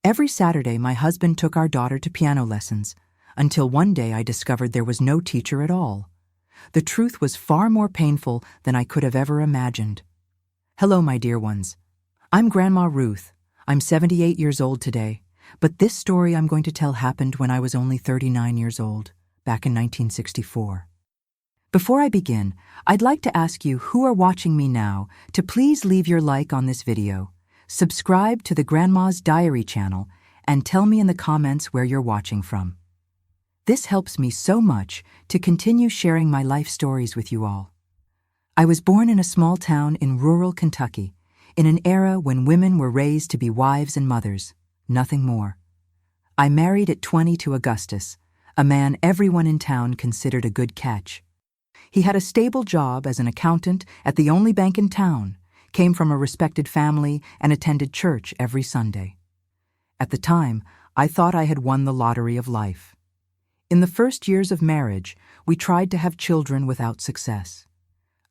Every Saturday, my husband took our daughter to piano lessons, until one day I discovered there was no teacher at all. The truth was far more painful than I could have ever imagined. Hello, my dear ones. I'm Grandma Ruth. I'm 78 years old today, but this story I'm going to tell happened when I was only 39 years old, back in 1964. Before I begin, I'd like to ask you who are watching me now to please leave your like on this video, subscribe to the Grandma's Diary channel, and tell me in the comments where you're watching from. This helps me so much to continue sharing my life stories with you all. I was born in a small town in rural Kentucky, in an era when women were raised to be wives and mothers, nothing more. I married at 20 to Augustus, a man everyone in town considered a good catch. He had a stable job as an accountant at the only bank in town, came from a respected family, and attended church every Sunday. At the time, I thought I had won the lottery of life. In the first years of marriage, we tried to have children without success.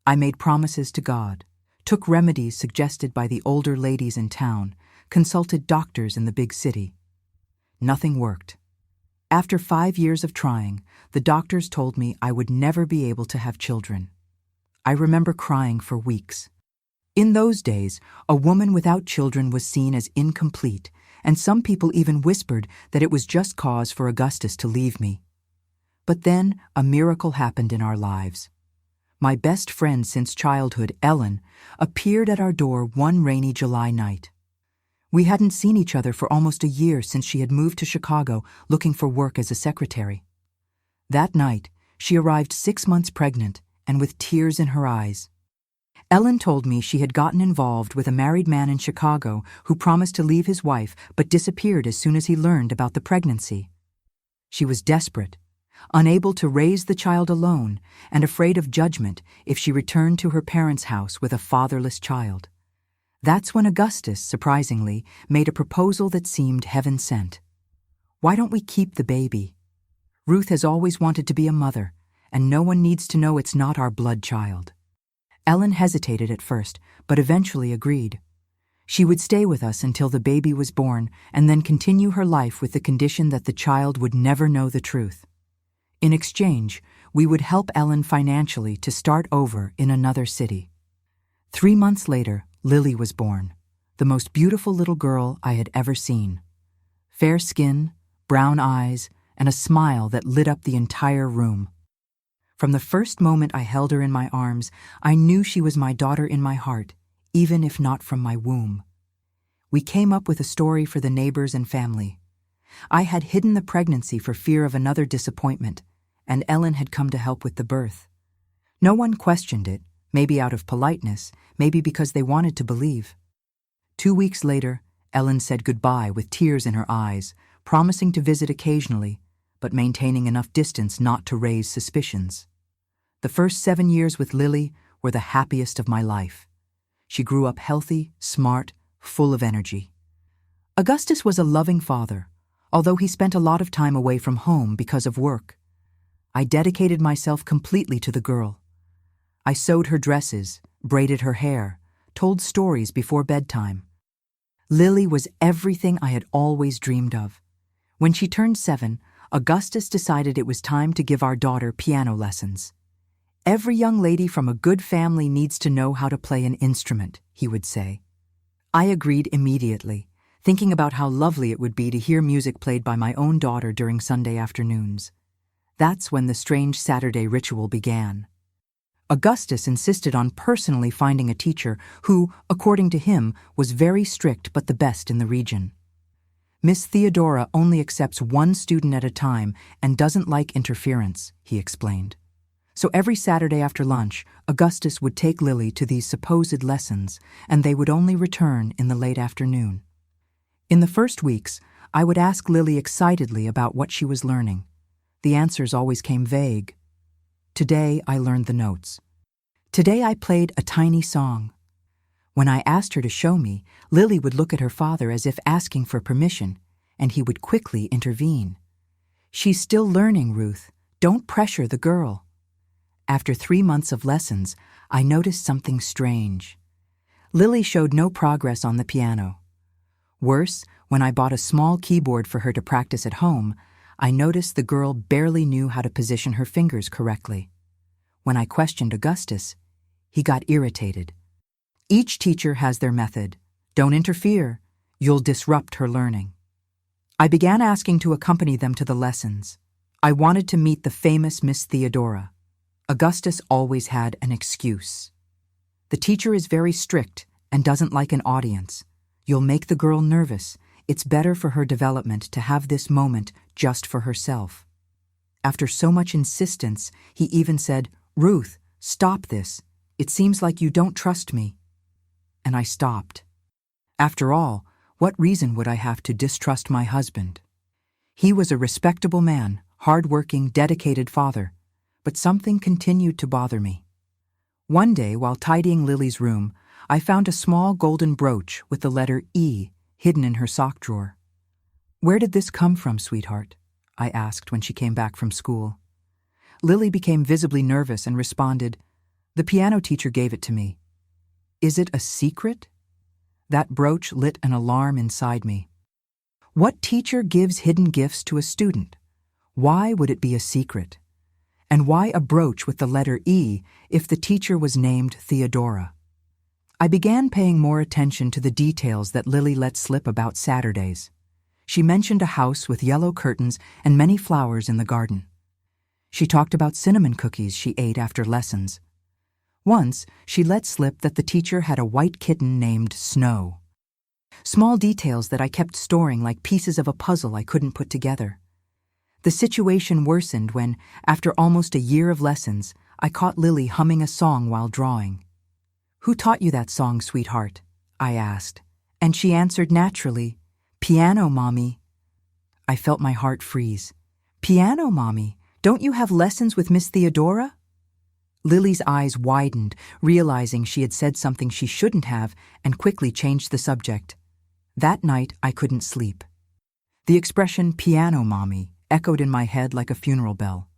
I made promises to God, took remedies suggested by the older ladies in town, consulted doctors in the big city. Nothing worked. After 5 years of trying, the doctors told me I would never be able to have children. I remember crying for weeks. In those days, a woman without children was seen as incomplete, and some people even whispered that it was just cause for Augustus to leave me. But then a miracle happened in our lives. My best friend since childhood, Ellen, appeared at our door one rainy July night. We hadn't seen each other for almost a year since she had moved to Chicago looking for work as a secretary. That night, she arrived 6 months pregnant and with tears in her eyes. Ellen told me she had gotten involved with a married man in Chicago who promised to leave his wife but disappeared as soon as he learned about the pregnancy. She was desperate, unable to raise the child alone, and afraid of judgment if she returned to her parents' house with a fatherless child. That's when Augustus, surprisingly, made a proposal that seemed heaven-sent. Why don't we keep the baby? Ruth has always wanted to be a mother, and no one needs to know it's not our blood child. Ellen hesitated at first, but eventually agreed. She would stay with us until the baby was born and then continue her life with the condition that the child would never know the truth. In exchange, we would help Ellen financially to start over in another city. 3 months later, Lily was born, the most beautiful little girl I had ever seen. Fair skin, brown eyes, and a smile that lit up the entire room. From the first moment I held her in my arms, I knew she was my daughter in my heart, even if not from my womb. We came up with a story for the neighbors and family. I had hidden the pregnancy for fear of another disappointment, and Ellen had come to help with the birth. No one questioned it, maybe out of politeness, maybe because they wanted to believe. 2 weeks later, Ellen said goodbye with tears in her eyes, promising to visit occasionally, but maintaining enough distance not to raise suspicions. The first 7 years with Lily were the happiest of my life. She grew up healthy, smart, full of energy. Augustus was a loving father, although he spent a lot of time away from home because of work. I dedicated myself completely to the girl. I sewed her dresses, braided her hair, told stories before bedtime. Lily was everything I had always dreamed of. When she turned 7, Augustus decided it was time to give our daughter piano lessons. Every young lady from a good family needs to know how to play an instrument, he would say. I agreed immediately, thinking about how lovely it would be to hear music played by my own daughter during Sunday afternoons. That's when the strange Saturday ritual began. Augustus insisted on personally finding a teacher who, according to him, was very strict but the best in the region. Miss Theodora only accepts one student at a time and doesn't like interference, he explained. So every Saturday after lunch, Augustus would take Lily to these supposed lessons, and they would only return in the late afternoon. In the first weeks, I would ask Lily excitedly about what she was learning. The answers always came vague. Today, I learned the notes. Today, I played a tiny song. When I asked her to show me, Lily would look at her father as if asking for permission, and he would quickly intervene. She's still learning, Ruth. Don't pressure the girl. After 3 months of lessons, I noticed something strange. Lily showed no progress on the piano. Worse, When I bought a small keyboard for her to practice at home, I noticed the girl barely knew how to position her fingers correctly. When I questioned Augustus, he got irritated. Each teacher has their method. Don't interfere. You'll disrupt her learning. I began asking to accompany them to the lessons. I wanted to meet the famous Miss Theodora. Augustus always had an excuse. The teacher is very strict and doesn't like an audience. You'll make the girl nervous. It's better for her development to have this moment just for herself. After so much insistence, he even said, "Ruth, stop this. It seems like you don't trust me." And I stopped. After all, what reason would I have to distrust my husband? He was a respectable man, hard-working, dedicated father, but something continued to bother me. One day, while tidying Lily's room, I found a small golden brooch with the letter E hidden in her sock drawer. "Where did this come from, sweetheart?" I asked when she came back from school. Lily became visibly nervous and responded, "The piano teacher gave it to me." "Is it a secret?" That brooch lit an alarm inside me. What teacher gives hidden gifts to a student? Why would it be a secret? And why a brooch with the letter E if the teacher was named Theodora? I began paying more attention to the details that Lily let slip about Saturdays. She mentioned a house with yellow curtains and many flowers in the garden. She talked about cinnamon cookies she ate after lessons. Once, she let slip that the teacher had a white kitten named Snow. Small details that I kept storing like pieces of a puzzle I couldn't put together. The situation worsened when, after almost a year of lessons, I caught Lily humming a song while drawing. "Who taught you that song, sweetheart?" I asked, and she answered naturally, "Piano, Mommy." I felt my heart freeze. "Piano, Mommy? Don't you have lessons with Miss Theodora?" Lily's eyes widened, realizing she had said something she shouldn't have, and quickly changed the subject. That night, I couldn't sleep. The expression "piano, Mommy" echoed in my head like a funeral bell.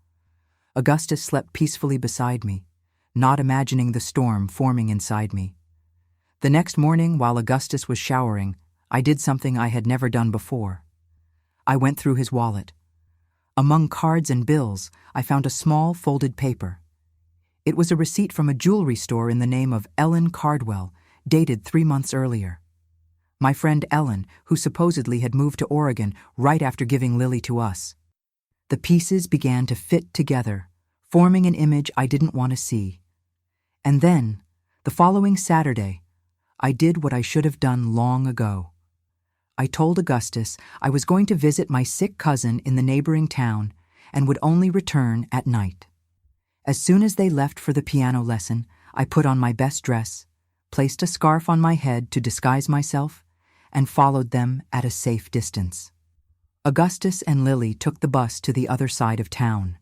Augustus slept peacefully beside me, not imagining the storm forming inside me. The next morning, while Augustus was showering, I did something I had never done before. I went through his wallet. Among cards and bills, I found a small folded paper. It was a receipt from a jewelry store in the name of Ellen Cardwell, dated 3 months earlier. My friend Ellen, who supposedly had moved to Oregon right after giving Lily to us. The pieces began to fit together, forming an image I didn't want to see. And then, the following Saturday, I did what I should have done long ago. I told Augustus I was going to visit my sick cousin in the neighboring town and would only return at night. As soon as they left for the piano lesson, I put on my best dress, placed a scarf on my head to disguise myself, and followed them at a safe distance. Augustus and Lily took the bus to the other side of town.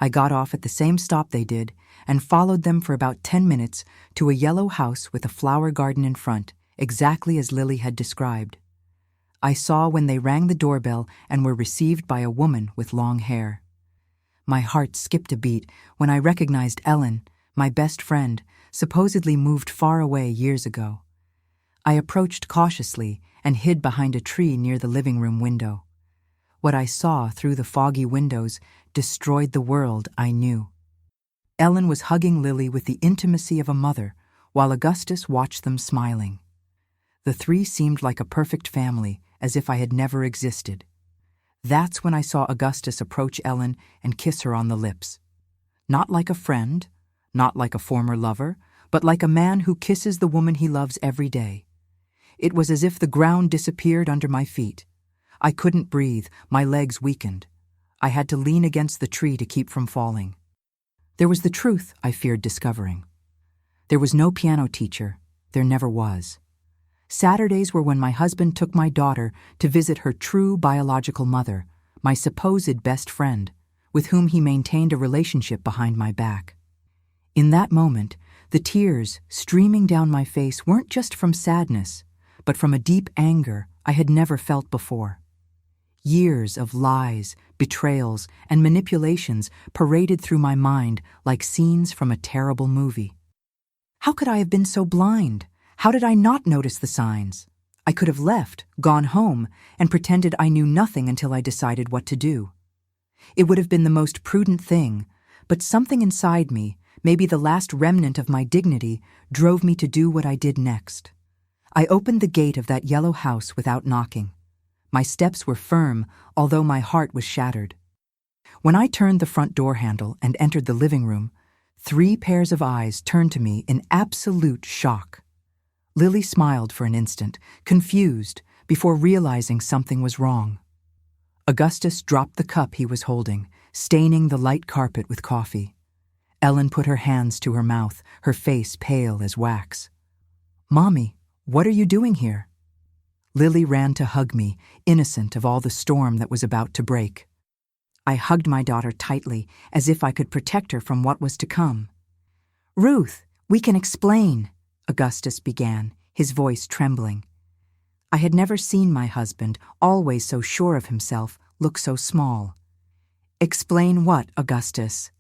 I got off at the same stop they did and followed them for about 10 minutes to a yellow house with a flower garden in front, exactly as Lily had described. I saw when they rang the doorbell and were received by a woman with long hair. My heart skipped a beat when I recognized Ellen, my best friend, supposedly moved far away years ago. I approached cautiously and hid behind a tree near the living room window. What I saw through the foggy windows destroyed the world I knew. Ellen was hugging Lily with the intimacy of a mother, while Augustus watched them smiling. The three seemed like a perfect family, as if I had never existed. That's when I saw Augustus approach Ellen and kiss her on the lips. Not like a friend, not like a former lover, but like a man who kisses the woman he loves every day. It was as if the ground disappeared under my feet. I couldn't breathe, my legs weakened. I had to lean against the tree to keep from falling. There was the truth I feared discovering. There was no piano teacher. There never was. Saturdays were when my husband took my daughter to visit her true biological mother, my supposed best friend, with whom he maintained a relationship behind my back. In that moment, the tears streaming down my face weren't just from sadness, but from a deep anger I had never felt before. Years of lies, betrayals, and manipulations paraded through my mind like scenes from a terrible movie. How could I have been so blind? How did I not notice the signs? I could have left, gone home, and pretended I knew nothing until I decided what to do. It would have been the most prudent thing, but something inside me, maybe the last remnant of my dignity, drove me to do what I did next. I opened the gate of that yellow house without knocking. My steps were firm, although my heart was shattered. When I turned the front door handle and entered the living room, 3 pairs of eyes turned to me in absolute shock. Lily smiled for an instant, confused, before realizing something was wrong. Augustus dropped the cup he was holding, staining the light carpet with coffee. Ellen put her hands to her mouth, her face pale as wax. "Mommy, what are you doing here?" Lily ran to hug me, innocent of all the storm that was about to break. I hugged my daughter tightly, as if I could protect her from what was to come. "Ruth, we can explain," Augustus began, his voice trembling. I had never seen my husband, always so sure of himself, look so small. "Explain what, Augustus?"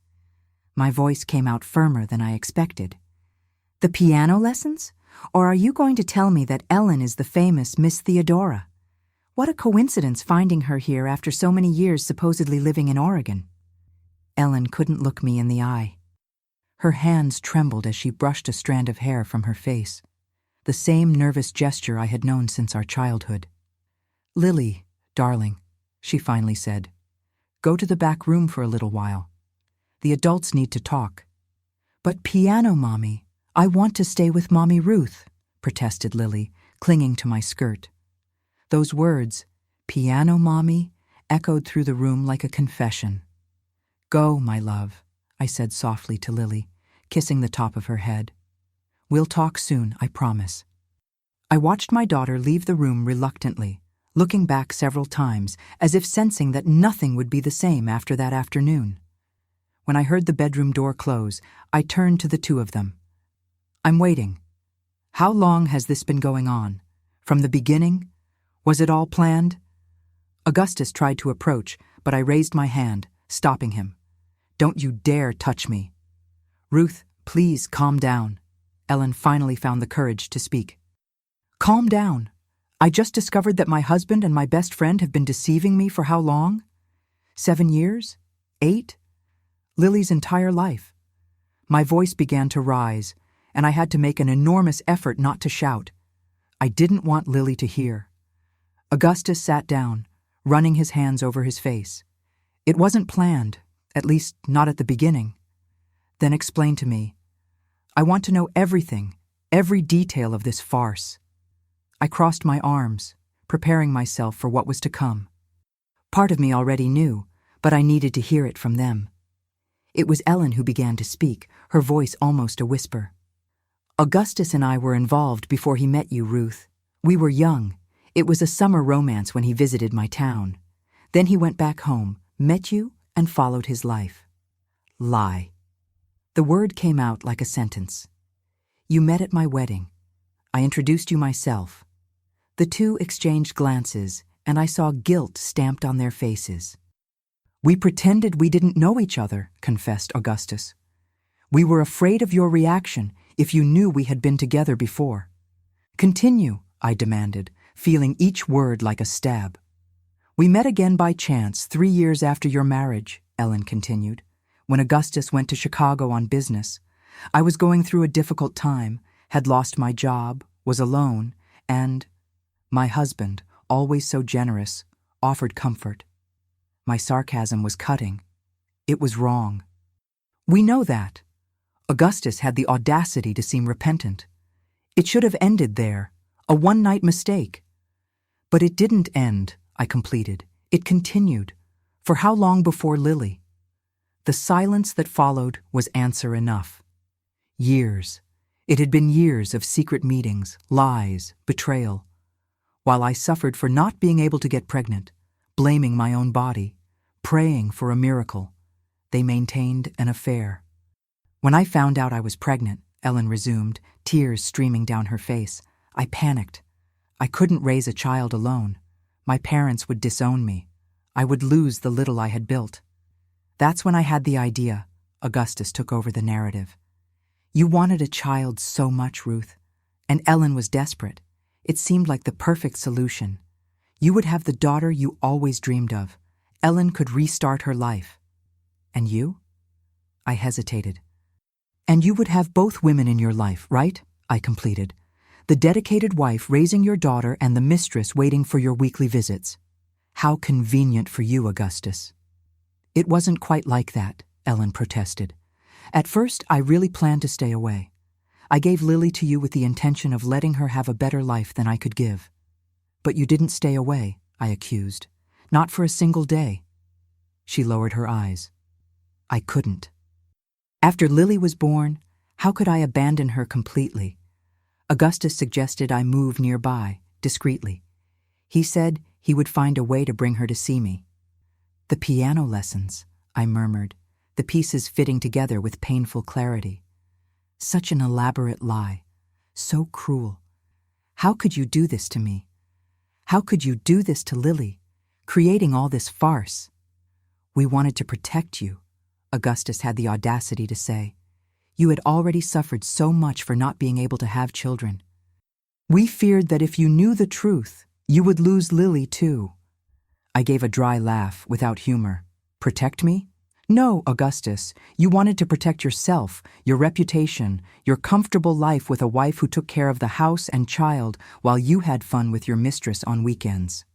My voice came out firmer than I expected. "The piano lessons? Or are you going to tell me that Ellen is the famous Miss Theodora? What a coincidence finding her here after so many years supposedly living in Oregon." Ellen couldn't look me in the eye. Her hands trembled as she brushed a strand of hair from her face, the same nervous gesture I had known since our childhood. "Lily, darling," she finally said, "go to the back room for a little while. The adults need to talk." "But piano, Mommy. I want to stay with Mommy Ruth," protested Lily, clinging to my skirt. Those words, "piano, Mommy," echoed through the room like a confession. "Go, my love," I said softly to Lily, kissing the top of her head. "We'll talk soon, I promise." I watched my daughter leave the room reluctantly, looking back several times, as if sensing that nothing would be the same after that afternoon. When I heard the bedroom door close, I turned to the 2 of them. "I'm waiting. How long has this been going on? From the beginning? Was it all planned?" Augustus tried to approach, but I raised my hand, stopping him. "Don't you dare touch me." "Ruth, please calm down." Ellen finally found the courage to speak. "Calm down. I just discovered that my husband and my best friend have been deceiving me for how long? 7 years? 8? Lily's entire life." My voice began to rise, and I had to make an enormous effort not to shout. I didn't want Lily to hear. Augustus sat down, running his hands over his face. "It wasn't planned, at least not at the beginning." Then explained to me, "I want to know everything, every detail of this farce." I crossed my arms, preparing myself for what was to come. Part of me already knew, but I needed to hear it from them. It was Ellen who began to speak, her voice almost a whisper. "Augustus and I were involved before he met you, Ruth. We were young. It was a summer romance when he visited my town. Then he went back home, met you, and followed his life." Lie. The word came out like a sentence. "You met at my wedding. I introduced you myself." The 2 exchanged glances, and I saw guilt stamped on their faces. "We pretended we didn't know each other," confessed Augustus. "We were afraid of your reaction if you knew we had been together before." "Continue," I demanded, feeling each word like a stab. "We met again by chance 3 years after your marriage," Ellen continued, "when Augustus went to Chicago on business. I was going through a difficult time, had lost my job, was alone, and my husband, always so generous, offered comfort." My sarcasm was cutting. It was wrong. "We know that." Augustus had the audacity to seem repentant. "It should have ended there, a one-night mistake." "But it didn't end," I completed. "It continued. For how long before Lily?" The silence that followed was answer enough. Years. It had been years of secret meetings, lies, betrayal. While I suffered for not being able to get pregnant, blaming my own body, praying for a miracle, they maintained an affair. When I found out I was pregnant, Ellen resumed, tears streaming down her face, I panicked. I couldn't raise a child alone. My parents would disown me. I would lose the little I had built. That's when I had the idea. Augustus took over the narrative. "You wanted a child so much, Ruth, and Ellen was desperate. It seemed like the perfect solution. You would have the daughter you always dreamed of. Ellen could restart her life. And you? I hesitated. And you would have both women in your life, right? I completed. The dedicated wife raising your daughter and the mistress waiting for your weekly visits. How convenient for you, Augustus. It wasn't quite like that, Ellen protested. At first, I really planned to stay away. I gave Lily to you with the intention of letting her have a better life than I could give. But you didn't stay away, I accused. Not for a single day. She lowered her eyes. I couldn't. After Lily was born, how could I abandon her completely? Augustus suggested I move nearby, discreetly. He said he would find a way to bring her to see me. The piano lessons, I murmured, the pieces fitting together with painful clarity. Such an elaborate lie, so cruel. How could you do this to me? How could you do this to Lily, creating all this farce? We wanted to protect you, Augustus had the audacity to say. You had already suffered so much for not being able to have children. We feared that if you knew the truth, you would lose Lily too. I gave a dry laugh, without humor. Protect me? No, Augustus, you wanted to protect yourself, your reputation, your comfortable life with a wife who took care of the house and child while you had fun with your mistress on weekends.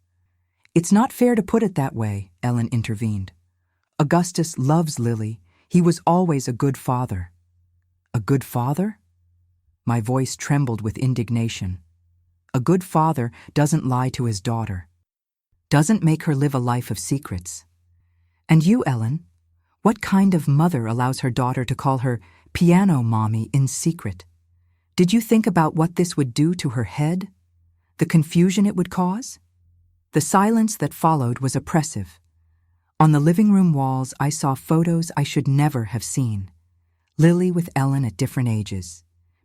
It's not fair to put it that way, Ellen intervened. Augustus loves Lily. He was always a good father. A good father? My voice trembled with indignation. A good father doesn't lie to his daughter. Doesn't make her live a life of secrets. And you, Ellen? What kind of mother allows her daughter to call her piano mommy in secret? Did you think about what this would do to her head? The confusion it would cause? The silence that followed was oppressive. On the living room walls, I saw photos I should never have seen. Lily with Ellen at different ages.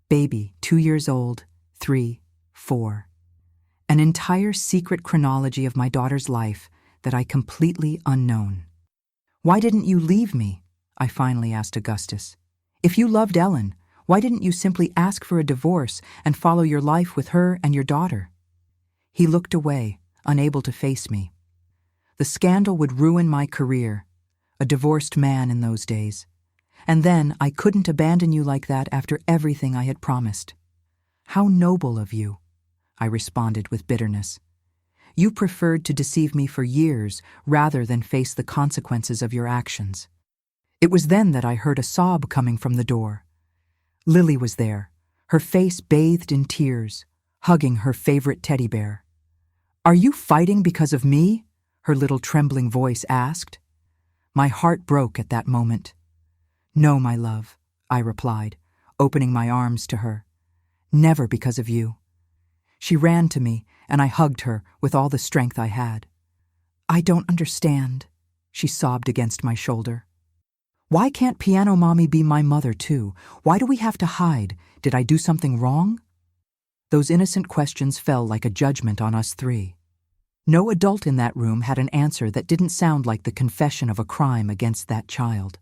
Baby, 2 years old, 3, 4. An entire secret chronology of my daughter's life that I completely unknown. Why didn't you leave me? I finally asked Augustus. If you loved Ellen, why didn't you simply ask for a divorce and follow your life with her and your daughter? He looked away, unable to face me. The scandal would ruin my career, a divorced man in those days. And then I couldn't abandon you like that after everything I had promised. How noble of you, I responded with bitterness. You preferred to deceive me for years rather than face the consequences of your actions. It was then that I heard a sob coming from the door. Lily was there, her face bathed in tears, hugging her favorite teddy bear. Are you fighting because of me? Her little trembling voice asked. My heart broke at that moment. No, my love, I replied, opening my arms to her. Never because of you. She ran to me, and I hugged her with all the strength I had. I don't understand, she sobbed against my shoulder. Why can't piano mommy be my mother too? Why do we have to hide? Did I do something wrong? Those innocent questions fell like a judgment on us three. No adult in that room had an answer that didn't sound like the confession of a crime against that child.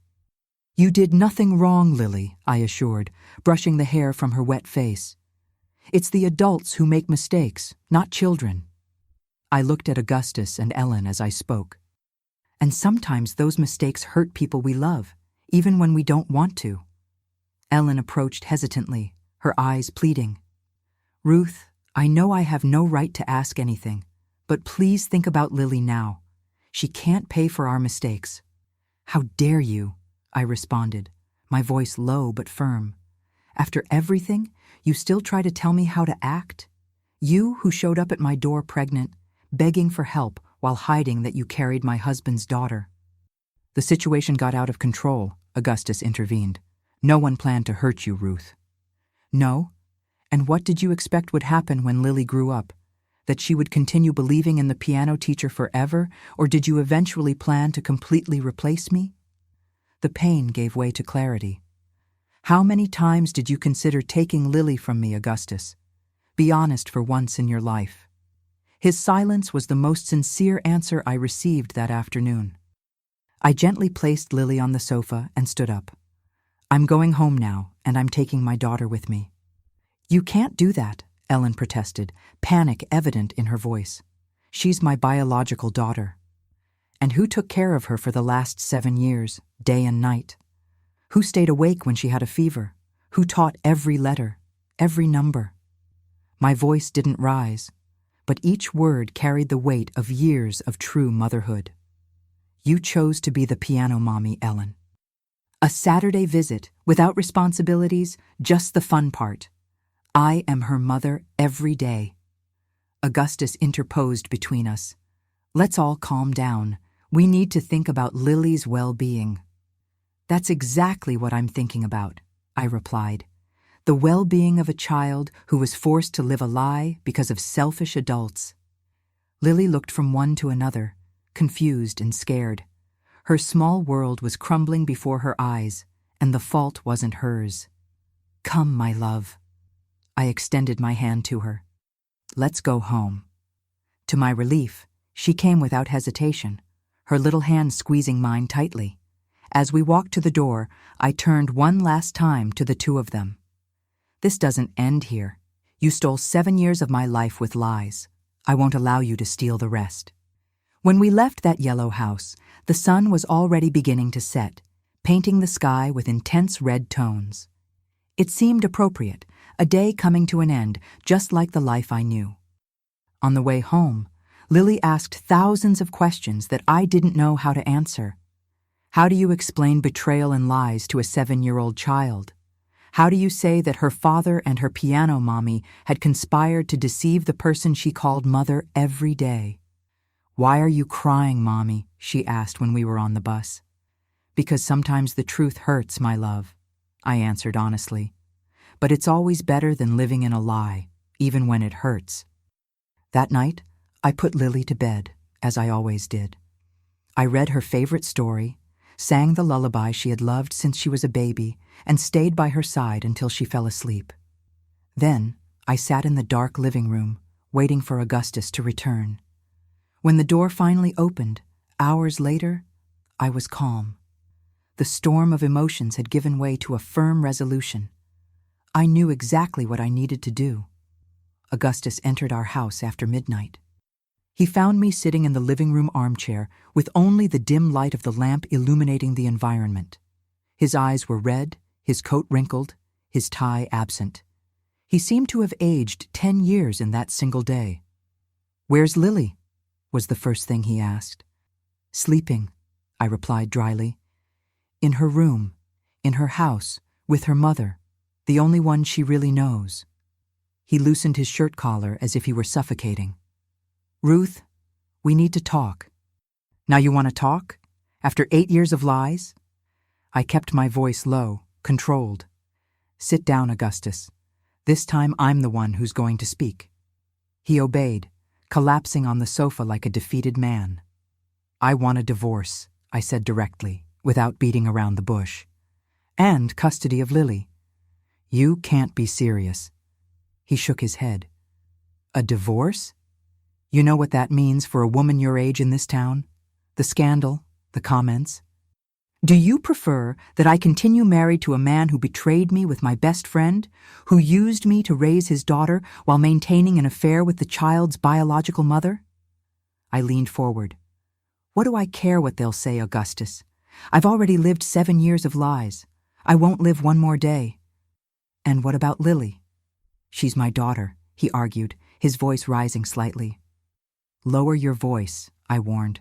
You did nothing wrong, Lily, I assured, brushing the hair from her wet face. It's the adults who make mistakes, not children. I looked at Augustus and Ellen as I spoke. And sometimes those mistakes hurt people we love, even when we don't want to. Ellen approached hesitantly, her eyes pleading. Ruth, I know I have no right to ask anything, but please think about Lily now. She can't pay for our mistakes. How dare you? I responded, my voice low but firm. After everything, you still try to tell me how to act? You who showed up at my door pregnant, begging for help while hiding that you carried my husband's daughter. The situation got out of control, Augustus intervened. No one planned to hurt you, Ruth. No? And what did you expect would happen when Lily grew up? That she would continue believing in the piano teacher forever, or did you eventually plan to completely replace me? The pain gave way to clarity. How many times did you consider taking Lily from me, Augustus? Be honest for once in your life. His silence was the most sincere answer I received that afternoon. I gently placed Lily on the sofa and stood up. I'm going home now, and I'm taking my daughter with me. You can't do that, Ellen protested, panic evident in her voice. She's my biological daughter. And who took care of her for the last 7 years, day and night? Who stayed awake when she had a fever? Who taught every letter, every number? My voice didn't rise, but each word carried the weight of years of true motherhood. You chose to be the piano mommy, Ellen. A Saturday visit, without responsibilities, just the fun part. I am her mother every day. Augustus interposed between us. Let's all calm down. We need to think about Lily's well-being. That's exactly what I'm thinking about, I replied. The well-being of a child who was forced to live a lie because of selfish adults. Lily looked from one to another, confused and scared. Her small world was crumbling before her eyes, and the fault wasn't hers. Come, my love. I extended my hand to her. Let's go home. To my relief, she came without hesitation, her little hand squeezing mine tightly. As we walked to the door, I turned one last time to the two of them. This doesn't end here. You stole 7 years of my life with lies. I won't allow you to steal the rest. When we left that yellow house, the sun was already beginning to set, painting the sky with intense red tones. It seemed appropriate, a day coming to an end, just like the life I knew. On the way home, Lily asked thousands of questions that I didn't know how to answer. How do you explain betrayal and lies to a 7-year-old child? How do you say that her father and her piano mommy had conspired to deceive the person she called mother every day? Why are you crying, Mommy? She asked when we were on the bus. Because sometimes the truth hurts, my love, I answered honestly. But it's always better than living in a lie, even when it hurts. That night, I put Lily to bed, as I always did. I read her favorite story, sang the lullaby she had loved since she was a baby, and stayed by her side until she fell asleep. Then, I sat in the dark living room, waiting for Augustus to return. When the door finally opened, hours later, I was calm. The storm of emotions had given way to a firm resolution. I knew exactly what I needed to do. Augustus entered our house after midnight. He found me sitting in the living room armchair with only the dim light of the lamp illuminating the environment. His eyes were red, his coat wrinkled, his tie absent. He seemed to have aged 10 years in that single day. "Where's Lily?" was the first thing he asked. "Sleeping," I replied dryly. "In her room, in her house, with her mother, the only one she really knows." He loosened his shirt collar as if he were suffocating. "Ruth, we need to talk." "Now you want to talk? After 8 years of lies?" I kept my voice low, controlled. "Sit down, Augustus. This time I'm the one who's going to speak." He obeyed, collapsing on the sofa like a defeated man. "I want a divorce," I said directly, without beating around the bush. "And custody of Lily." "You can't be serious." He shook his head. "A divorce? You know what that means for a woman your age in this town? The scandal, the comments. Do you prefer that I continue married to a man who betrayed me with my best friend, who used me to raise his daughter while maintaining an affair with the child's biological mother?" I leaned forward. "What do I care what they'll say, Augustus? I've already lived 7 years of lies. I won't live one more day." "And what about Lily?" "She's my daughter," he argued, his voice rising slightly. "Lower your voice," I warned.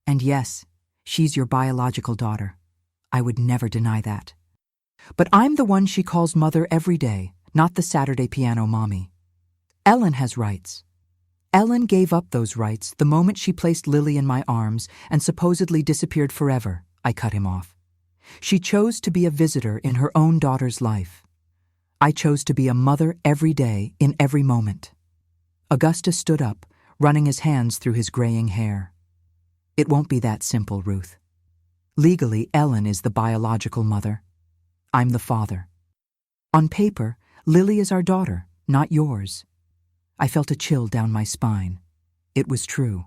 "And yes, she's your biological daughter. I would never deny that. But I'm the one she calls mother every day, not the Saturday piano mommy. Ellen has rights. Ellen gave up those rights the moment she placed Lily in my arms and supposedly disappeared forever," I cut him off. "She chose to be a visitor in her own daughter's life. I chose to be a mother every day, in every moment." Augustus stood up, running his hands through his graying hair. "It won't be that simple, Ruth. Legally, Ellen is the biological mother. I'm the father. On paper, Lily is our daughter, not yours." I felt a chill down my spine. It was true.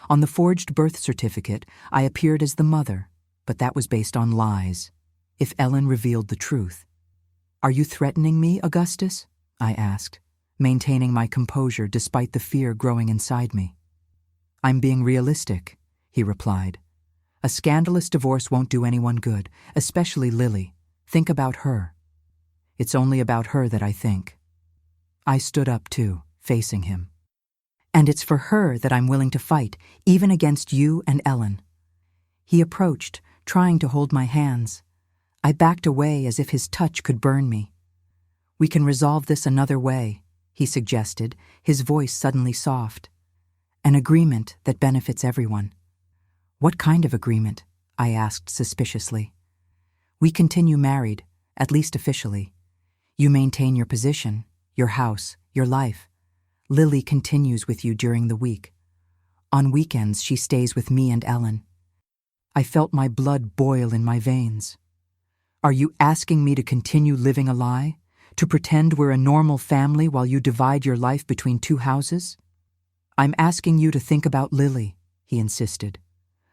On the forged birth certificate, I appeared as the mother, but that was based on lies. If Ellen revealed the truth. "Are you threatening me, Augustus?" I asked. maintaining my composure despite the fear growing inside me. "I'm being realistic," he replied. "A scandalous divorce won't do anyone good, especially Lily. Think about her." "It's only about her that I think." I stood up too, facing him. "And it's for her that I'm willing to fight, even against you and Ellen." He approached, trying to hold my hands. I backed away as if his touch could burn me. "We can resolve this another way," he suggested, his voice suddenly soft. "An agreement that benefits everyone." "What kind of agreement?" I asked suspiciously. "We continue married, at least officially. You maintain your position, your house, your life. Lily continues with you during the week. On weekends, she stays with me and Ellen." I felt my blood boil in my veins. "Are you asking me to continue living a lie? To pretend we're a normal family while you divide your life between two houses?" "I'm asking you to think about Lily," he insisted.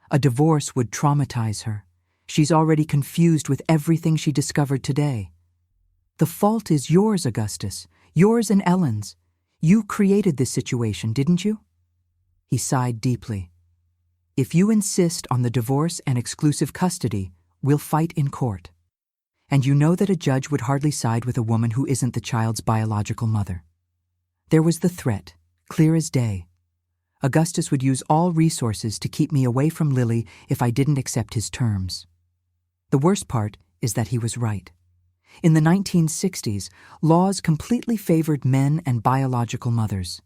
"A divorce would traumatize her. She's already confused with everything she discovered today." "The fault is yours, Augustus, yours and Ellen's. You created this situation, didn't you?" He sighed deeply. "If you insist on the divorce and exclusive custody, we'll fight in court. And you know that a judge would hardly side with a woman who isn't the child's biological mother." There was the threat, clear as day. Augustus would use all resources to keep me away from Lily if I didn't accept his terms. The worst part is that he was right. In the 1960s, laws completely favored men and biological mothers.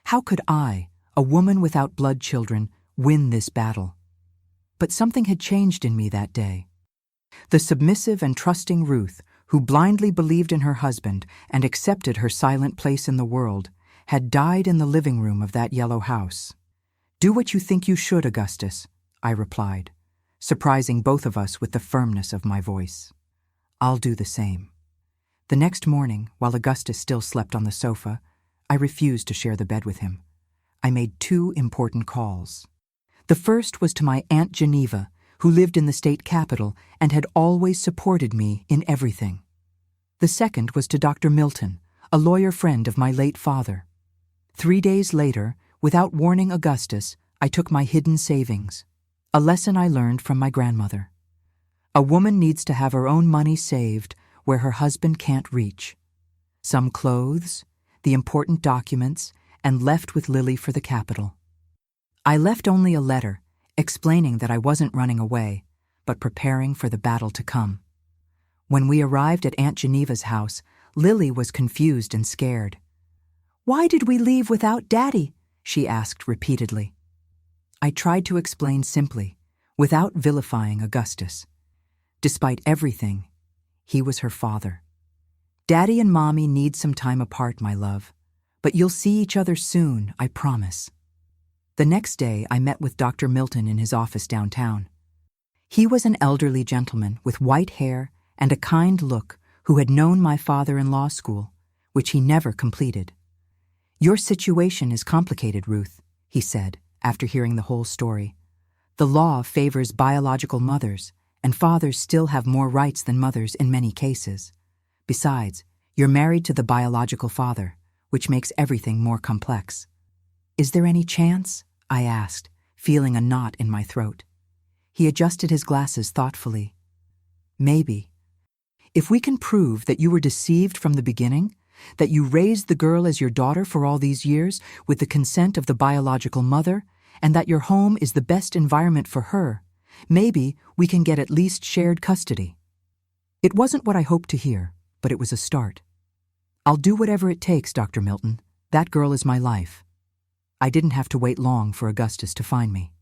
How could I, a woman without blood children, win this battle? But something had changed in me that day. The submissive and trusting Ruth, who blindly believed in her husband and accepted her silent place in the world, had died in the living room of that yellow house. "Do what you think you should, Augustus," I replied, surprising both of us with the firmness of my voice. "I'll do the same." The next morning, while Augustus still slept on the sofa, I refused to share the bed with him. I made 2 important calls. The first was to my Aunt Geneva, who lived in the state capital and had always supported me in everything. The second was to Dr. Milton, a lawyer friend of my late father. 3 days later, without warning Augustus, I took my hidden savings, a lesson I learned from my grandmother. A woman needs to have her own money saved where her husband can't reach. Some clothes, the important documents, and left with Lily for the capital. I left only a letter, explaining that I wasn't running away, but preparing for the battle to come. When we arrived at Aunt Geneva's house, Lily was confused and scared. "Why did we leave without Daddy?" she asked repeatedly. I tried to explain simply, without vilifying Augustus. Despite everything, he was her father. "Daddy and Mommy need some time apart, my love, but you'll see each other soon, I promise." The next day, I met with Dr. Milton in his office downtown. He was an elderly gentleman with white hair and a kind look who had known my father in law school, which he never completed. "Your situation is complicated, Ruth," he said, after hearing the whole story. "The law favors biological mothers, and fathers still have more rights than mothers in many cases. Besides, you're married to the biological father, which makes everything more complex." "Is there any chance?" I asked, feeling a knot in my throat. He adjusted his glasses thoughtfully. "Maybe. If we can prove that you were deceived from the beginning, that you raised the girl as your daughter for all these years with the consent of the biological mother, and that your home is the best environment for her, maybe we can get at least shared custody." It wasn't what I hoped to hear, but it was a start. "I'll do whatever it takes, Dr. Milton. That girl is my life." I didn't have to wait long for Augustus to find me.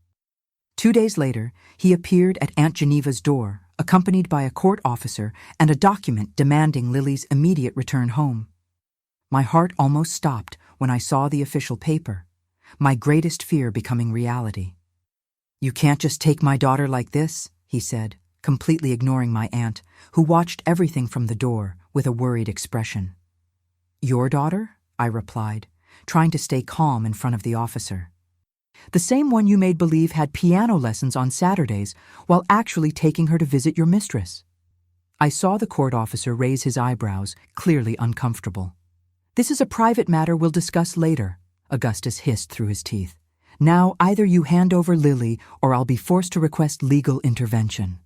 2 days later, he appeared at Aunt Geneva's door, accompanied by a court officer and a document demanding Lily's immediate return home. My heart almost stopped when I saw the official paper, my greatest fear becoming reality. "You can't just take my daughter like this," he said, completely ignoring my aunt, who watched everything from the door with a worried expression. "Your daughter?" I replied, trying to stay calm in front of the officer. "The same one you made believe had piano lessons on Saturdays while actually taking her to visit your mistress." I saw the court officer raise his eyebrows, clearly uncomfortable. "This is a private matter we'll discuss later," Augustus hissed through his teeth. "Now either you hand over Lily or I'll be forced to request legal intervention."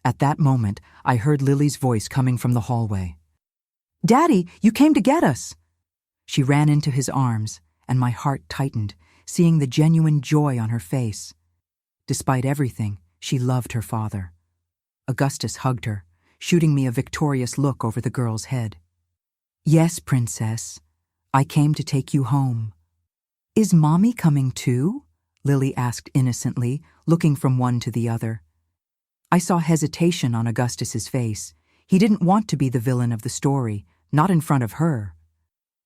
At that moment, I heard Lily's voice coming from the hallway. "Daddy, you came to get us!" She ran into his arms, and my heart tightened, seeing the genuine joy on her face. Despite everything, she loved her father. Augustus hugged her, shooting me a victorious look over the girl's head. "Yes, Princess. I came to take you home." "Is Mommy coming too?" Lily asked innocently, looking from one to the other. I saw hesitation on Augustus's face. He didn't want to be the villain of the story, not in front of her.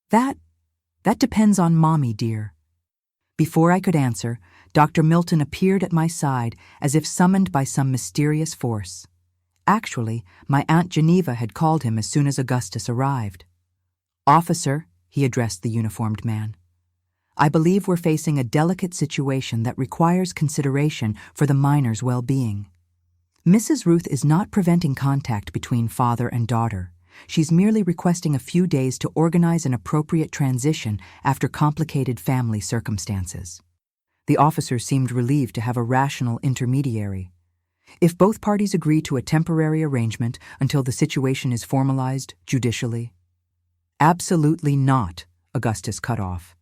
That depends on Mommy, dear." Before I could answer, Dr. Milton appeared at my side as if summoned by some mysterious force. Actually, my Aunt Geneva had called him as soon as Augustus arrived. "Officer," he addressed the uniformed man, "I believe we're facing a delicate situation that requires consideration for the minor's well-being. Mrs. Ruth is not preventing contact between father and daughter. She's merely requesting a few days to organize an appropriate transition after complicated family circumstances." The officer seemed relieved to have a rational intermediary. "If both parties agree to a temporary arrangement until the situation is formalized judicially." "Absolutely not," Augustus cut off.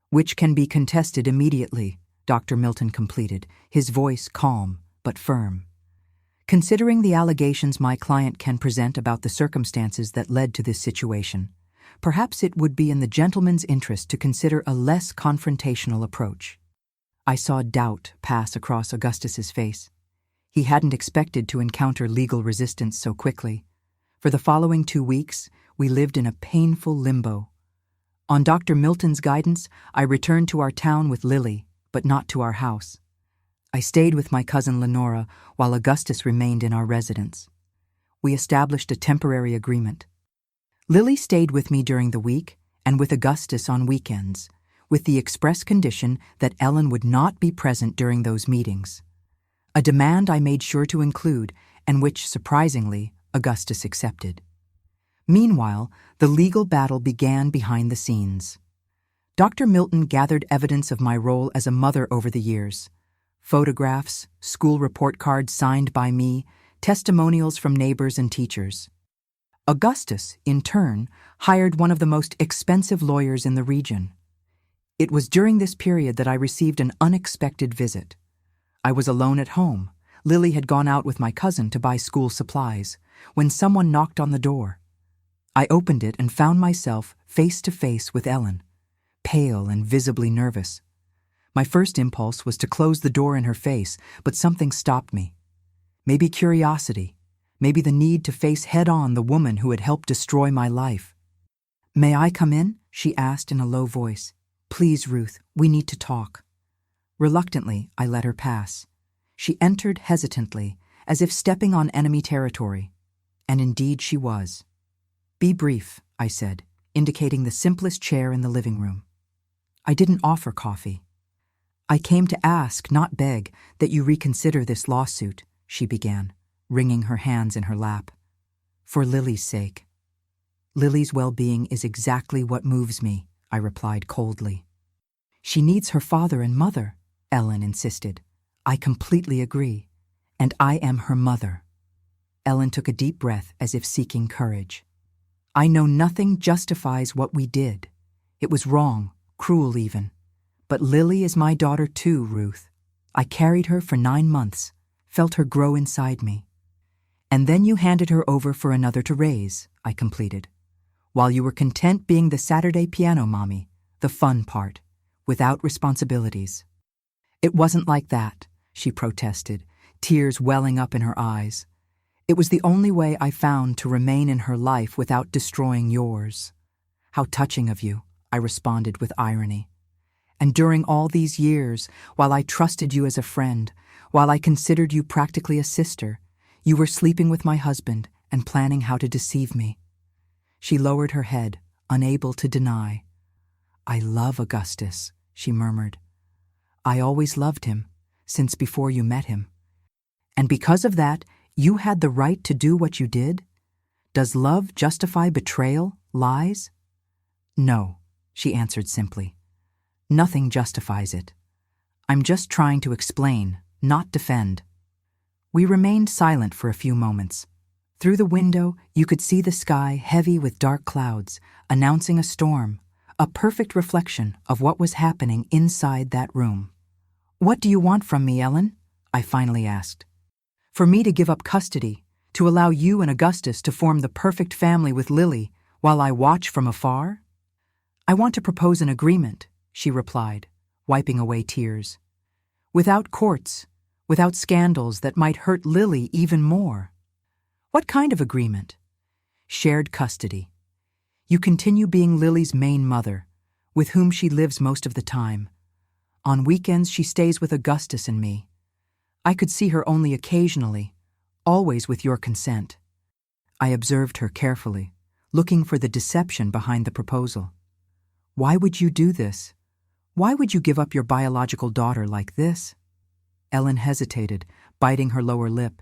"Which can be contested immediately," Dr. Milton completed, his voice calm but firm. "Considering the allegations my client can present about the circumstances that led to this situation, perhaps it would be in the gentleman's interest to consider a less confrontational approach." I saw doubt pass across Augustus's face. He hadn't expected to encounter legal resistance so quickly. For the following 2 weeks, we lived in a painful limbo. On Dr. Milton's guidance, I returned to our town with Lily, but not to our house. I stayed with my cousin Lenora while Augustus remained in our residence. We established a temporary agreement. Lily stayed with me during the week and with Augustus on weekends, with the express condition that Ellen would not be present during those meetings. A demand I made sure to include, and which, surprisingly, Augustus accepted. Meanwhile, the legal battle began behind the scenes. Dr. Milton gathered evidence of my role as a mother over the years. Photographs, school report cards signed by me, testimonials from neighbors and teachers. Augustus, in turn, hired one of the most expensive lawyers in the region. It was during this period that I received an unexpected visit. I was alone at home. Lily had gone out with my cousin to buy school supplies, when someone knocked on the door. I opened it and found myself face to face with Ellen, pale and visibly nervous. My first impulse was to close the door in her face, but something stopped me. Maybe curiosity, maybe the need to face head-on the woman who had helped destroy my life. "May I come in?" she asked in a low voice. "Please, Ruth, we need to talk." Reluctantly, I let her pass. She entered hesitantly, as if stepping on enemy territory. And indeed she was. "Be brief," I said, indicating the simplest chair in the living room. "I didn't offer coffee." "I came to ask, not beg, that you reconsider this lawsuit," she began, wringing her hands in her lap. "For Lily's sake." "Lily's well-being is exactly what moves me," I replied coldly. "She needs her father and mother," Ellen insisted. "I completely agree. And I am her mother." Ellen took a deep breath as if seeking courage. "I know nothing justifies what we did. It was wrong, cruel even. But Lily is my daughter too, Ruth. I carried her for 9 months, felt her grow inside me. And then you handed her over for another to raise," I completed, "while you were content being the Saturday piano mommy, the fun part, without responsibilities." "It wasn't like that," she protested, tears welling up in her eyes. "It was the only way I found to remain in her life without destroying yours." "How touching of you," I responded with irony. "And during all these years, while I trusted you as a friend, while I considered you practically a sister, you were sleeping with my husband and planning how to deceive me." She lowered her head, unable to deny. "I love Augustus," she murmured. "I always loved him, since before you met him. And because of that, you had the right to do what you did? Does love justify betrayal, lies?" No, she answered simply. Nothing justifies it. I'm just trying to explain, not defend. We remained silent for a few moments. Through the window, you could see the sky heavy with dark clouds, announcing a storm, a perfect reflection of what was happening inside that room. What do you want from me, Ellen? I finally asked. For me to give up custody, to allow you and Augustus to form the perfect family with Lily while I watch from afar? I want to propose an agreement, she replied, wiping away tears. Without courts, without scandals that might hurt Lily even more. What kind of agreement? Shared custody. You continue being Lily's main mother, with whom she lives most of the time. On weekends, she stays with Augustus and me. I could see her only occasionally, always with your consent. I observed her carefully, looking for the deception behind the proposal. Why would you do this? Why would you give up your biological daughter like this? Ellen hesitated, biting her lower lip.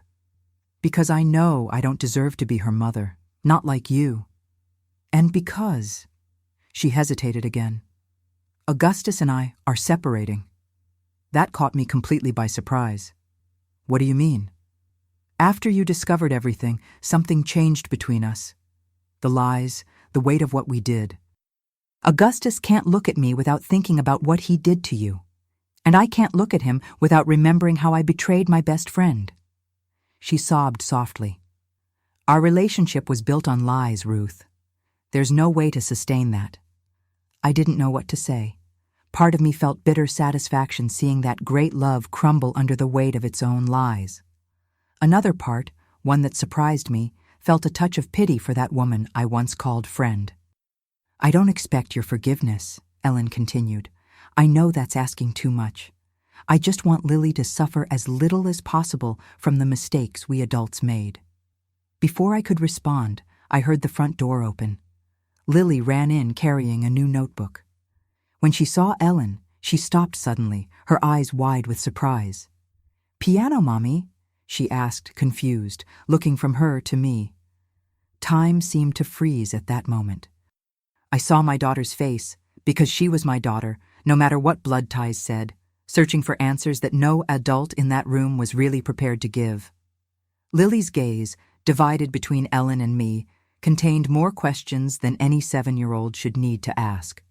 Because I know I don't deserve to be her mother, not like you. And because, she hesitated again, Augustus and I are separating. That caught me completely by surprise. What do you mean? After you discovered everything, something changed between us. The lies, the weight of what we did. Augustus can't look at me without thinking about what he did to you. And I can't look at him without remembering how I betrayed my best friend. She sobbed softly. Our relationship was built on lies, Ruth. There's no way to sustain that. I didn't know what to say. Part of me felt bitter satisfaction seeing that great love crumble under the weight of its own lies. Another part, one that surprised me, felt a touch of pity for that woman I once called friend. I don't expect your forgiveness, Ellen continued. I know that's asking too much. I just want Lily to suffer as little as possible from the mistakes we adults made. Before I could respond, I heard the front door open. Lily ran in carrying a new notebook. When she saw Ellen, she stopped suddenly, her eyes wide with surprise. Piano, Mommy? She asked, confused, looking from her to me. Time seemed to freeze at that moment. I saw my daughter's face, because she was my daughter, no matter what blood ties said, searching for answers that no adult in that room was really prepared to give. Lily's gaze, divided between Ellen and me, contained more questions than any 7-year-old should need to ask.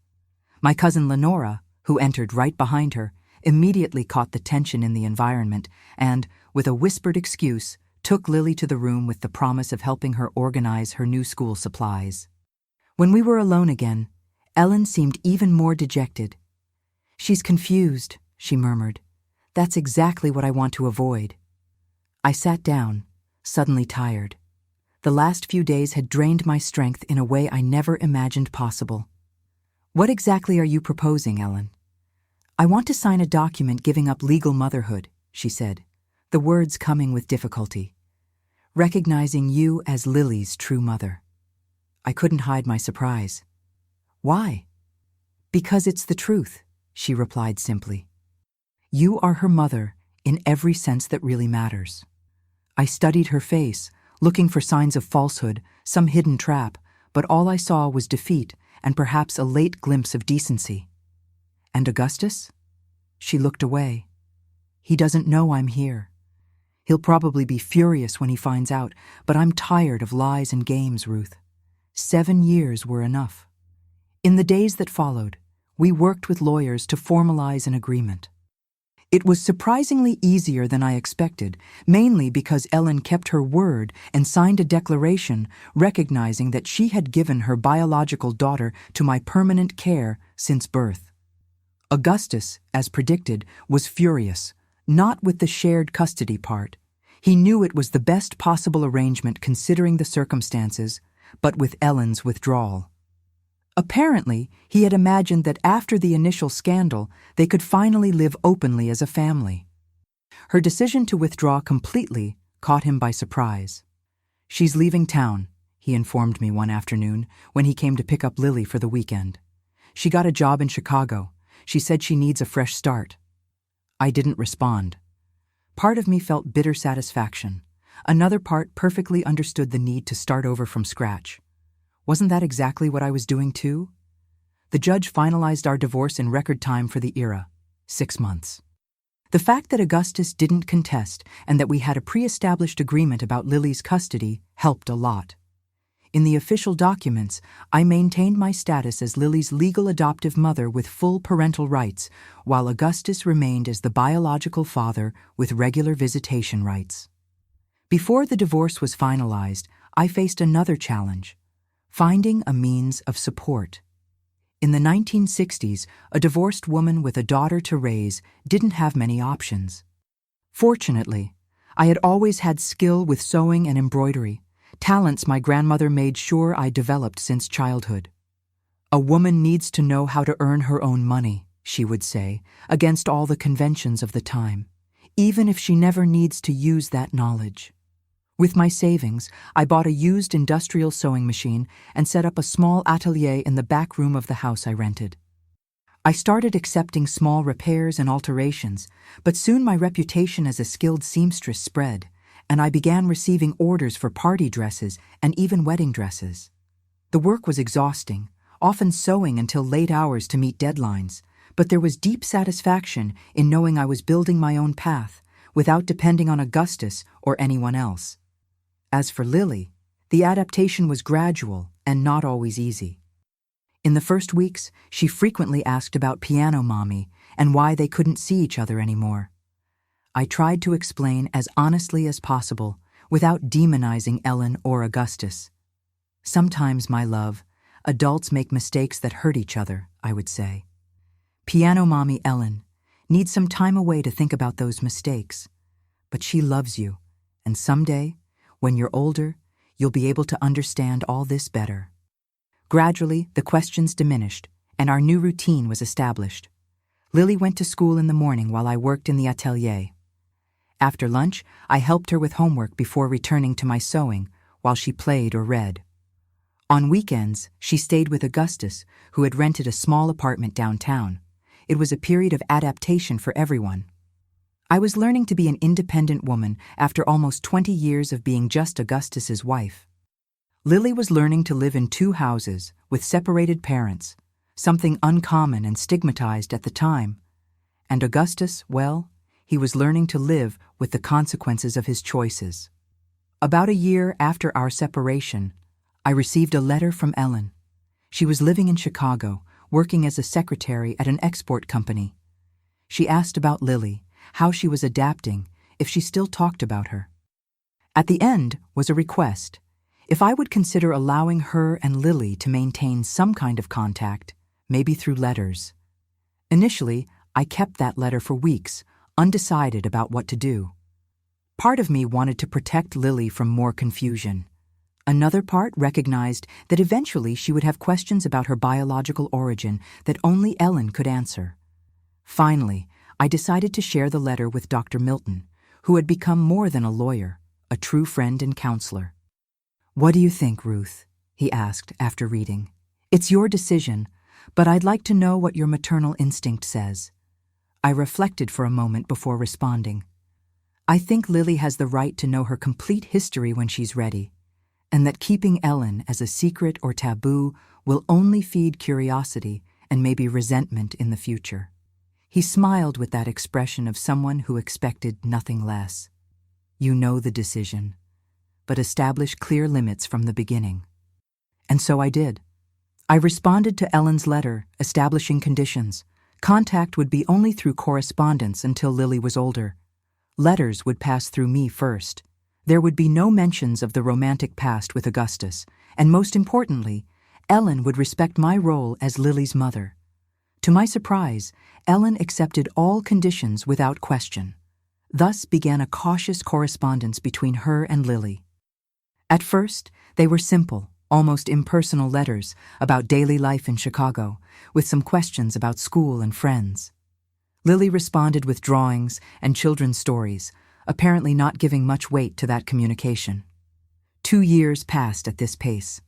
My cousin Lenora, who entered right behind her, immediately caught the tension in the environment and, with a whispered excuse, took Lily to the room with the promise of helping her organize her new school supplies. When we were alone again, Ellen seemed even more dejected. She's confused, she murmured. That's exactly what I want to avoid. I sat down, suddenly tired. The last few days had drained my strength in a way I never imagined possible. What exactly are you proposing, Ellen? I want to sign a document giving up legal motherhood, she said, the words coming with difficulty. Recognizing you as Lily's true mother. I couldn't hide my surprise. Why? Because it's the truth, she replied simply. You are her mother in every sense that really matters. I studied her face, looking for signs of falsehood, some hidden trap, but all I saw was defeat and perhaps a late glimpse of decency. And Augustus? She looked away. He doesn't know I'm here. He'll probably be furious when he finds out, but I'm tired of lies and games, Ruth. 7 years were enough. In the days that followed, we worked with lawyers to formalize an agreement. It was surprisingly easier than I expected, mainly because Ellen kept her word and signed a declaration recognizing that she had given her biological daughter to my permanent care since birth. Augustus, as predicted, was furious, not with the shared custody part. He knew it was the best possible arrangement considering the circumstances, but with Ellen's withdrawal. Apparently, he had imagined that after the initial scandal, they could finally live openly as a family. Her decision to withdraw completely caught him by surprise. She's leaving town, he informed me one afternoon when he came to pick up Lily for the weekend. She got a job in Chicago. She said she needs a fresh start. I didn't respond. Part of me felt bitter satisfaction. Another part perfectly understood the need to start over from scratch. Wasn't that exactly what I was doing too? The judge finalized our divorce in record time for the era, 6 months. The fact that Augustus didn't contest and that we had a pre-established agreement about Lily's custody helped a lot. In the official documents, I maintained my status as Lily's legal adoptive mother with full parental rights, while Augustus remained as the biological father with regular visitation rights. Before the divorce was finalized, I faced another challenge: finding a means of support. In the 1960s, a divorced woman with a daughter to raise didn't have many options. Fortunately, I had always had skill with sewing and embroidery, talents my grandmother made sure I developed since childhood. "A woman needs to know how to earn her own money," she would say, against all the conventions of the time, even if she never needs to use that knowledge. With my savings, I bought a used industrial sewing machine and set up a small atelier in the back room of the house I rented. I started accepting small repairs and alterations, but soon my reputation as a skilled seamstress spread, and I began receiving orders for party dresses and even wedding dresses. The work was exhausting, often sewing until late hours to meet deadlines, but there was deep satisfaction in knowing I was building my own path without depending on Augustus or anyone else. As for Lily, the adaptation was gradual and not always easy. In the first weeks, she frequently asked about Piano Mommy and why they couldn't see each other anymore. I tried to explain as honestly as possible without demonizing Ellen or Augustus. "Sometimes, my love, adults make mistakes that hurt each other," I would say. "Piano Mommy Ellen needs some time away to think about those mistakes, but she loves you, and someday, when you're older, you'll be able to understand all this better." Gradually, the questions diminished, and our new routine was established. Lily went to school in the morning while I worked in the atelier. After lunch, I helped her with homework before returning to my sewing, while she played or read. On weekends, she stayed with Augustus, who had rented a small apartment downtown. It was a period of adaptation for everyone. I was learning to be an independent woman after almost 20 years of being just Augustus's wife. Lily was learning to live in 2 houses with separated parents, something uncommon and stigmatized at the time. And Augustus, well, he was learning to live with the consequences of his choices. About a year after our separation, I received a letter from Ellen. She was living in Chicago, working as a secretary at an export company. She asked about Lily, how she was adapting, if she still talked about her. At the end was a request, if I would consider allowing her and Lily to maintain some kind of contact, maybe through letters. Initially, I kept that letter for weeks, undecided about what to do. Part of me wanted to protect Lily from more confusion. Another part recognized that eventually she would have questions about her biological origin that only Ellen could answer. Finally, I decided to share the letter with Dr. Milton, who had become more than a lawyer, a true friend and counselor. "What do you think, Ruth?" he asked after reading. "It's your decision, but I'd like to know what your maternal instinct says." I reflected for a moment before responding. "I think Lily has the right to know her complete history when she's ready, and that keeping Ellen as a secret or taboo will only feed curiosity and maybe resentment in the future." He smiled with that expression of someone who expected nothing less. "You know the decision, but establish clear limits from the beginning." And so I did. I responded to Ellen's letter, establishing conditions. Contact would be only through correspondence until Lily was older. Letters would pass through me first. There would be no mentions of the romantic past with Augustus, and most importantly, Ellen would respect my role as Lily's mother. To my surprise, Ellen accepted all conditions without question. Thus began a cautious correspondence between her and Lily. At first, they were simple, almost impersonal letters about daily life in Chicago, with some questions about school and friends. Lily responded with drawings and children's stories, apparently not giving much weight to that communication. 2 years passed at this pace.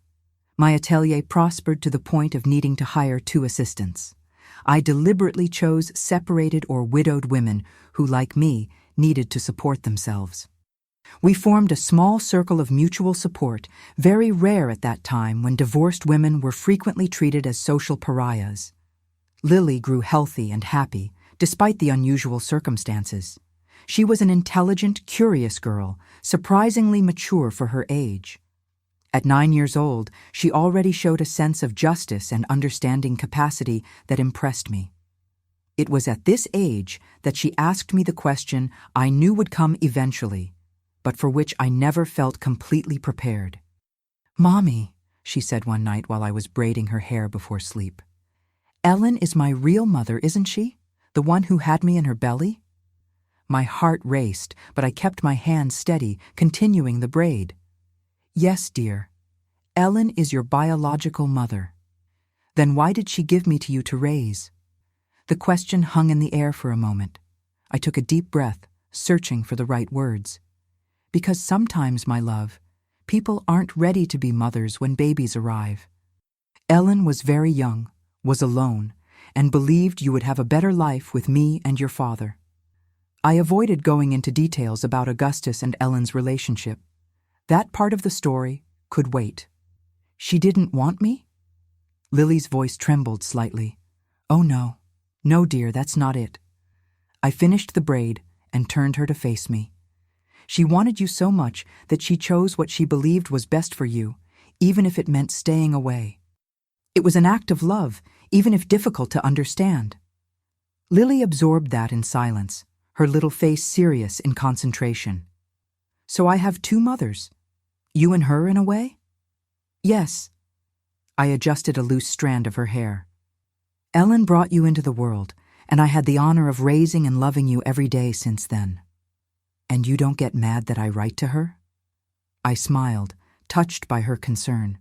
My atelier prospered to the point of needing to hire 2 assistants. I deliberately chose separated or widowed women who, like me, needed to support themselves. We formed a small circle of mutual support, very rare at that time when divorced women were frequently treated as social pariahs. Lily grew healthy and happy, despite the unusual circumstances. She was an intelligent, curious girl, surprisingly mature for her age. At 9 years old, she already showed a sense of justice and understanding capacity that impressed me. It was at this age that she asked me the question I knew would come eventually, but for which I never felt completely prepared. "Mommy," she said one night while I was braiding her hair before sleep, "Ellen is my real mother, isn't she? The one who had me in her belly?" My heart raced, but I kept my hand steady, continuing the braid. "Yes, dear. Ellen is your biological mother." "Then why did she give me to you to raise?" The question hung in the air for a moment. I took a deep breath, searching for the right words. "Because sometimes, my love, people aren't ready to be mothers when babies arrive. Ellen was very young, was alone, and believed you would have a better life with me and your father." I avoided going into details about Augustus and Ellen's relationship. That part of the story could wait. "She didn't want me?" Lily's voice trembled slightly. "Oh no. No, dear, that's not it." I finished the braid and turned her to face me. "She wanted you so much that she chose what she believed was best for you, even if it meant staying away. It was an act of love, even if difficult to understand." Lily absorbed that in silence, her little face serious in concentration. "So I have two mothers. You and her in a way?" "Yes." I adjusted a loose strand of her hair. "Ellen brought you into the world, and I had the honor of raising and loving you every day since then. And you don't get mad that I write to her?" I smiled, touched by her concern.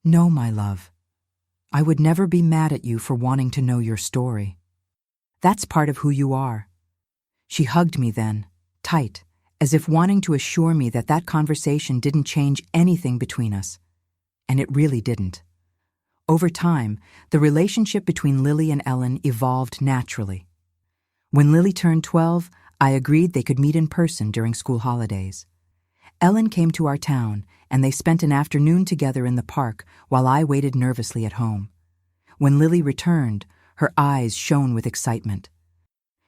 "No, my love. I would never be mad at you for wanting to know your story. That's part of who you are." She hugged me then, tight, as if wanting to assure me that that conversation didn't change anything between us. And it really didn't. Over time, the relationship between Lily and Ellen evolved naturally. When Lily turned 12, I agreed they could meet in person during school holidays. Ellen came to our town, and they spent an afternoon together in the park while I waited nervously at home. When Lily returned, her eyes shone with excitement.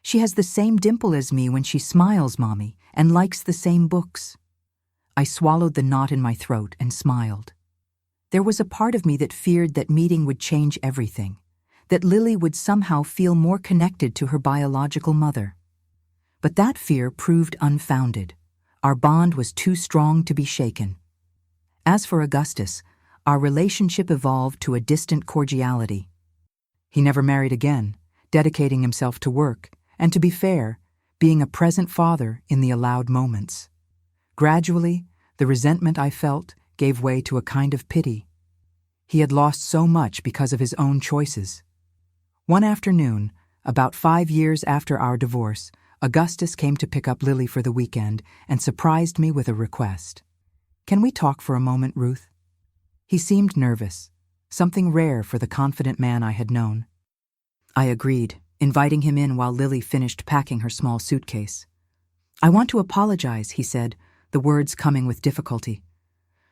"She has the same dimple as me when she smiles, Mommy, and likes the same books." I swallowed the knot in my throat and smiled. There was a part of me that feared that meeting would change everything, that Lily would somehow feel more connected to her biological mother. But that fear proved unfounded. Our bond was too strong to be shaken. As for Augustus, our relationship evolved to a distant cordiality. He never married again, dedicating himself to work, and to be fair, being a present father in the allowed moments. Gradually, the resentment I felt gave way to a kind of pity. He had lost so much because of his own choices. One afternoon, about 5 years after our divorce, Augustus came to pick up Lily for the weekend and surprised me with a request. "Can we talk for a moment, Ruth?" He seemed nervous, something rare for the confident man I had known. I agreed, inviting him in while Lily finished packing her small suitcase. "I want to apologize," he said, the words coming with difficulty.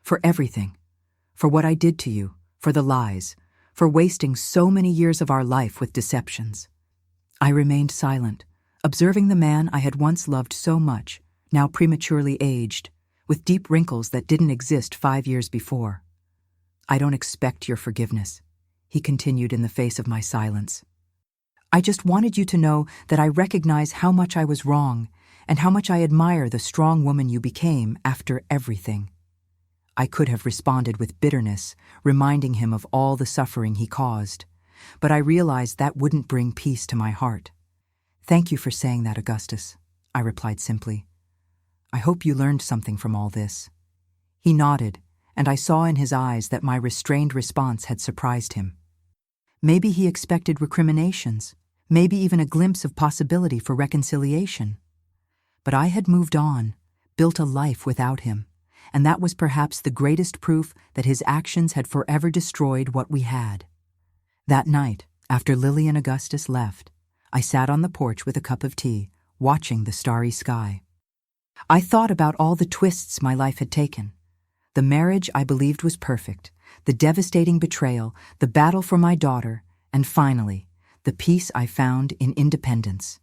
"For everything. For what I did to you, for the lies, for wasting so many years of our life with deceptions." I remained silent, observing the man I had once loved so much, now prematurely aged, with deep wrinkles that didn't exist 5 years before. "I don't expect your forgiveness," he continued in the face of my silence. "I just wanted you to know that I recognize how much I was wrong and how much I admire the strong woman you became after everything." I could have responded with bitterness, reminding him of all the suffering he caused, but I realized that wouldn't bring peace to my heart. "Thank you for saying that, Augustus," I replied simply. "I hope you learned something from all this." He nodded, and I saw in his eyes that my restrained response had surprised him. Maybe he expected recriminations, maybe even a glimpse of possibility for reconciliation. But I had moved on, built a life without him, and that was perhaps the greatest proof that his actions had forever destroyed what we had. That night, after Lily and Augustus left, I sat on the porch with a cup of tea, watching the starry sky. I thought about all the twists my life had taken. The marriage I believed was perfect, the devastating betrayal, the battle for my daughter, and finally, the peace I found in independence.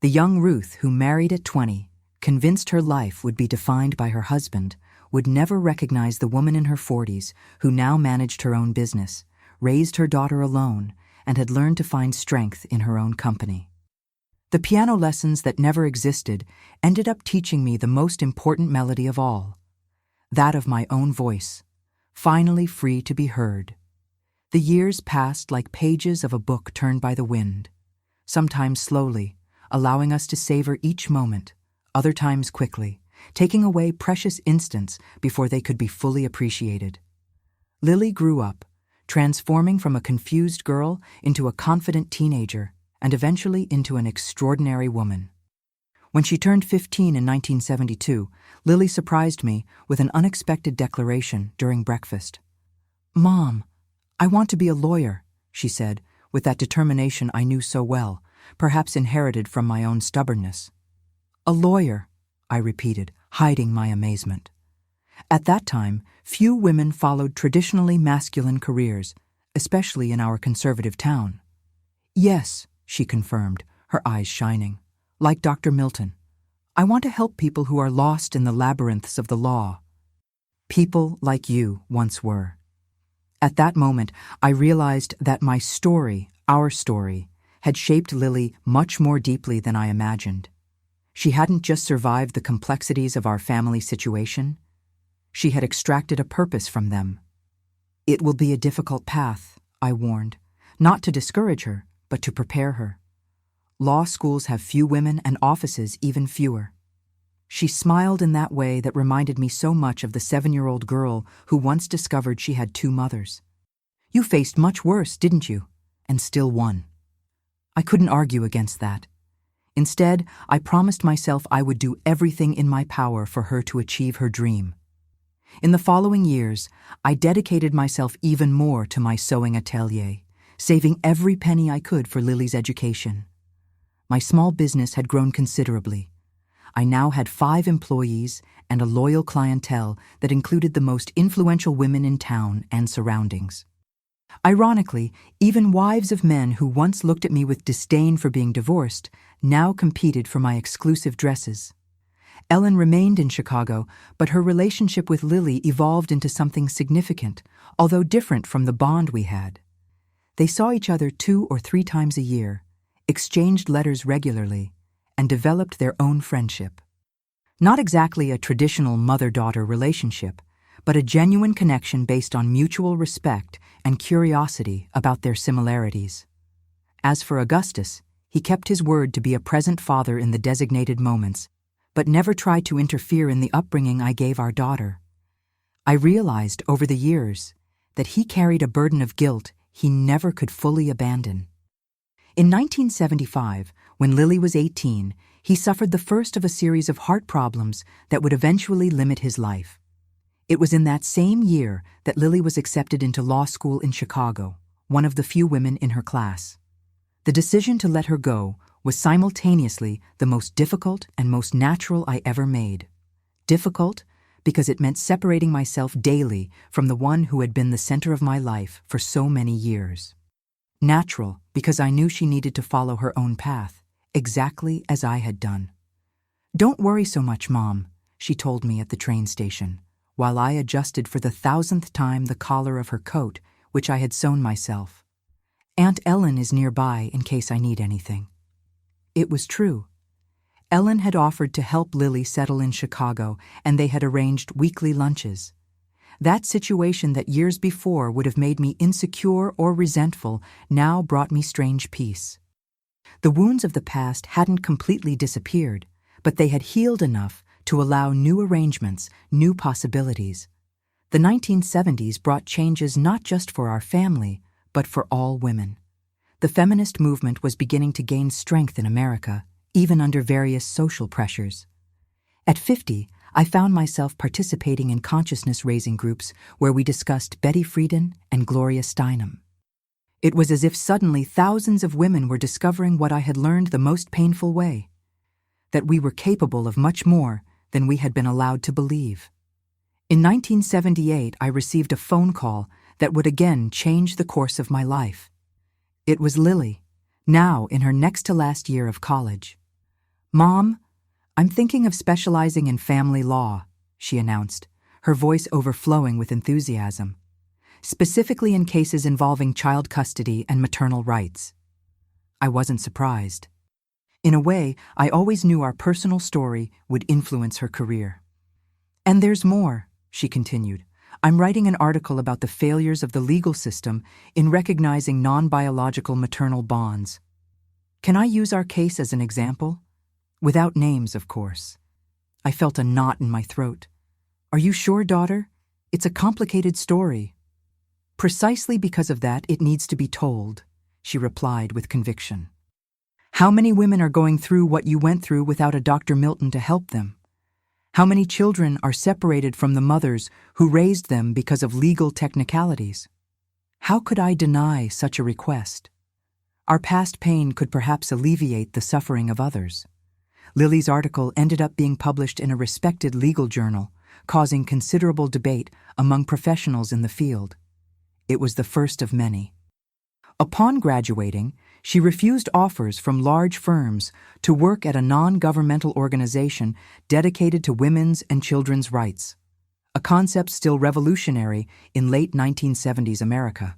The young Ruth, who married at 20, convinced her life would be defined by her husband, would never recognize the woman in her 40s who now managed her own business, raised her daughter alone, and had learned to find strength in her own company. The piano lessons that never existed ended up teaching me the most important melody of all, that of my own voice, finally free to be heard. The years passed like pages of a book turned by the wind, sometimes slowly, allowing us to savor each moment, other times quickly, taking away precious instants before they could be fully appreciated. Lily grew up, transforming from a confused girl into a confident teenager, and eventually into an extraordinary woman. When she turned 15 in 1972, Lily surprised me with an unexpected declaration during breakfast. "Mom, I want to be a lawyer," she said, with that determination I knew so well, perhaps inherited from my own stubbornness. "A lawyer," I repeated, hiding my amazement. At that time, few women followed traditionally masculine careers, especially in our conservative town. "Yes," she confirmed, her eyes shining. "Like Dr. Milton. I want to help people who are lost in the labyrinths of the law. People like you once were." At that moment, I realized that my story, our story, had shaped Lily much more deeply than I imagined. She hadn't just survived the complexities of our family situation. She had extracted a purpose from them. "It will be a difficult path," I warned, not to discourage her, but to prepare her. "Law schools have few women and offices even fewer." She smiled in that way that reminded me so much of the 7-year-old girl who once discovered she had 2 mothers. "You faced much worse, didn't you? And still won." I couldn't argue against that. Instead, I promised myself I would do everything in my power for her to achieve her dream. In the following years, I dedicated myself even more to my sewing atelier, saving every penny I could for Lily's education. My small business had grown considerably. I now had 5 employees and a loyal clientele that included the most influential women in town and surroundings. Ironically, even wives of men who once looked at me with disdain for being divorced now competed for my exclusive dresses. Ellen remained in Chicago, but her relationship with Lily evolved into something significant, although different from the bond we had. They saw each other 2 or 3 times a year, exchanged letters regularly, and developed their own friendship. Not exactly a traditional mother-daughter relationship, but a genuine connection based on mutual respect and curiosity about their similarities. As for Augustus, he kept his word to be a present father in the designated moments, but never tried to interfere in the upbringing I gave our daughter. I realized over the years that he carried a burden of guilt he never could fully abandon. In 1975, when Lily was 18, he suffered the first of a series of heart problems that would eventually limit his life. It was in that same year that Lily was accepted into law school in Chicago, one of the few women in her class. The decision to let her go was simultaneously the most difficult and most natural I ever made. Difficult because it meant separating myself daily from the one who had been the center of my life for so many years. Natural because I knew she needed to follow her own path, exactly as I had done. "Don't worry so much, Mom," she told me at the train station, while I adjusted for the 1,000th time the collar of her coat, which I had sewn myself. "Aunt Ellen is nearby in case I need anything." It was true. Ellen had offered to help Lily settle in Chicago, and they had arranged weekly lunches. That situation that years before would have made me insecure or resentful now brought me strange peace. The wounds of the past hadn't completely disappeared, but they had healed enough to allow new arrangements, new possibilities. The 1970s brought changes not just for our family, but for all women. The feminist movement was beginning to gain strength in America, even under various social pressures. At 50, I found myself participating in consciousness-raising groups where we discussed Betty Friedan and Gloria Steinem. It was as if suddenly thousands of women were discovering what I had learned the most painful way, that we were capable of much more than we had been allowed to believe. In 1978, I received a phone call that would again change the course of my life. It was Lily, now in her next-to-last year of college. "Mom, I'm thinking of specializing in family law," she announced, her voice overflowing with enthusiasm, "specifically in cases involving child custody and maternal rights." I wasn't surprised. In a way, I always knew our personal story would influence her career. "And there's more," she continued. "I'm writing an article about the failures of the legal system in recognizing non-biological maternal bonds. Can I use our case as an example? Without names, of course." I felt a knot in my throat. "Are you sure, daughter? It's a complicated story." "Precisely because of that, it needs to be told," she replied with conviction. "How many women are going through what you went through without a Dr. Milton to help them? How many children are separated from the mothers who raised them because of legal technicalities? How could I deny such a request? Our past pain could perhaps alleviate the suffering of others." Lily's article ended up being published in a respected legal journal, causing considerable debate among professionals in the field. It was the first of many. Upon graduating, she refused offers from large firms to work at a non-governmental organization dedicated to women's and children's rights, a concept still revolutionary in late 1970s America.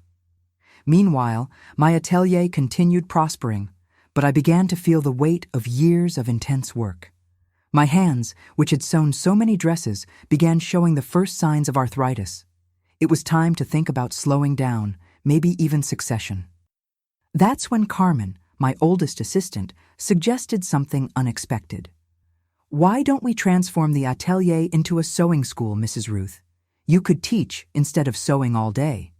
Meanwhile, my atelier continued prospering, but I began to feel the weight of years of intense work. My hands, which had sewn so many dresses, began showing the first signs of arthritis. It was time to think about slowing down, maybe even succession. That's when Carmen, my oldest assistant, suggested something unexpected. "Why don't we transform the atelier into a sewing school, Mrs. Ruth? You could teach instead of sewing all day."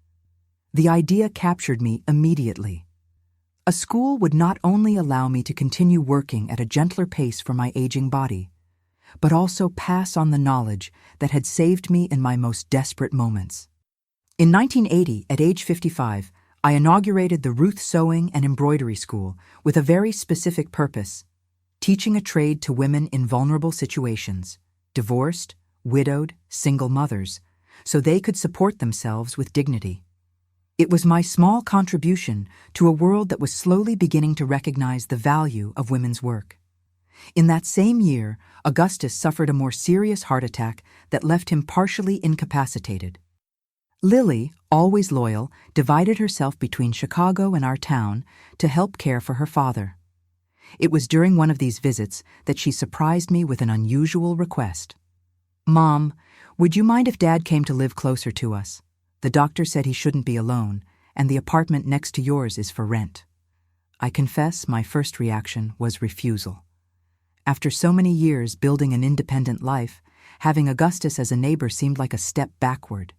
The idea captured me immediately. A school would not only allow me to continue working at a gentler pace for my aging body, but also pass on the knowledge that had saved me in my most desperate moments. In 1980, at age 55, I inaugurated the Ruth Sewing and Embroidery School with a very specific purpose: teaching a trade to women in vulnerable situations, divorced, widowed, single mothers, so they could support themselves with dignity. It was my small contribution to a world that was slowly beginning to recognize the value of women's work. In that same year, Augustus suffered a more serious heart attack that left him partially incapacitated. Lily, always loyal, divided herself between Chicago and our town to help care for her father. It was during one of these visits that she surprised me with an unusual request. "Mom, would you mind if Dad came to live closer to us? The doctor said he shouldn't be alone, and the apartment next to yours is for rent." I confess my first reaction was refusal. After so many years building an independent life, having Augustus as a neighbor seemed like a step backward.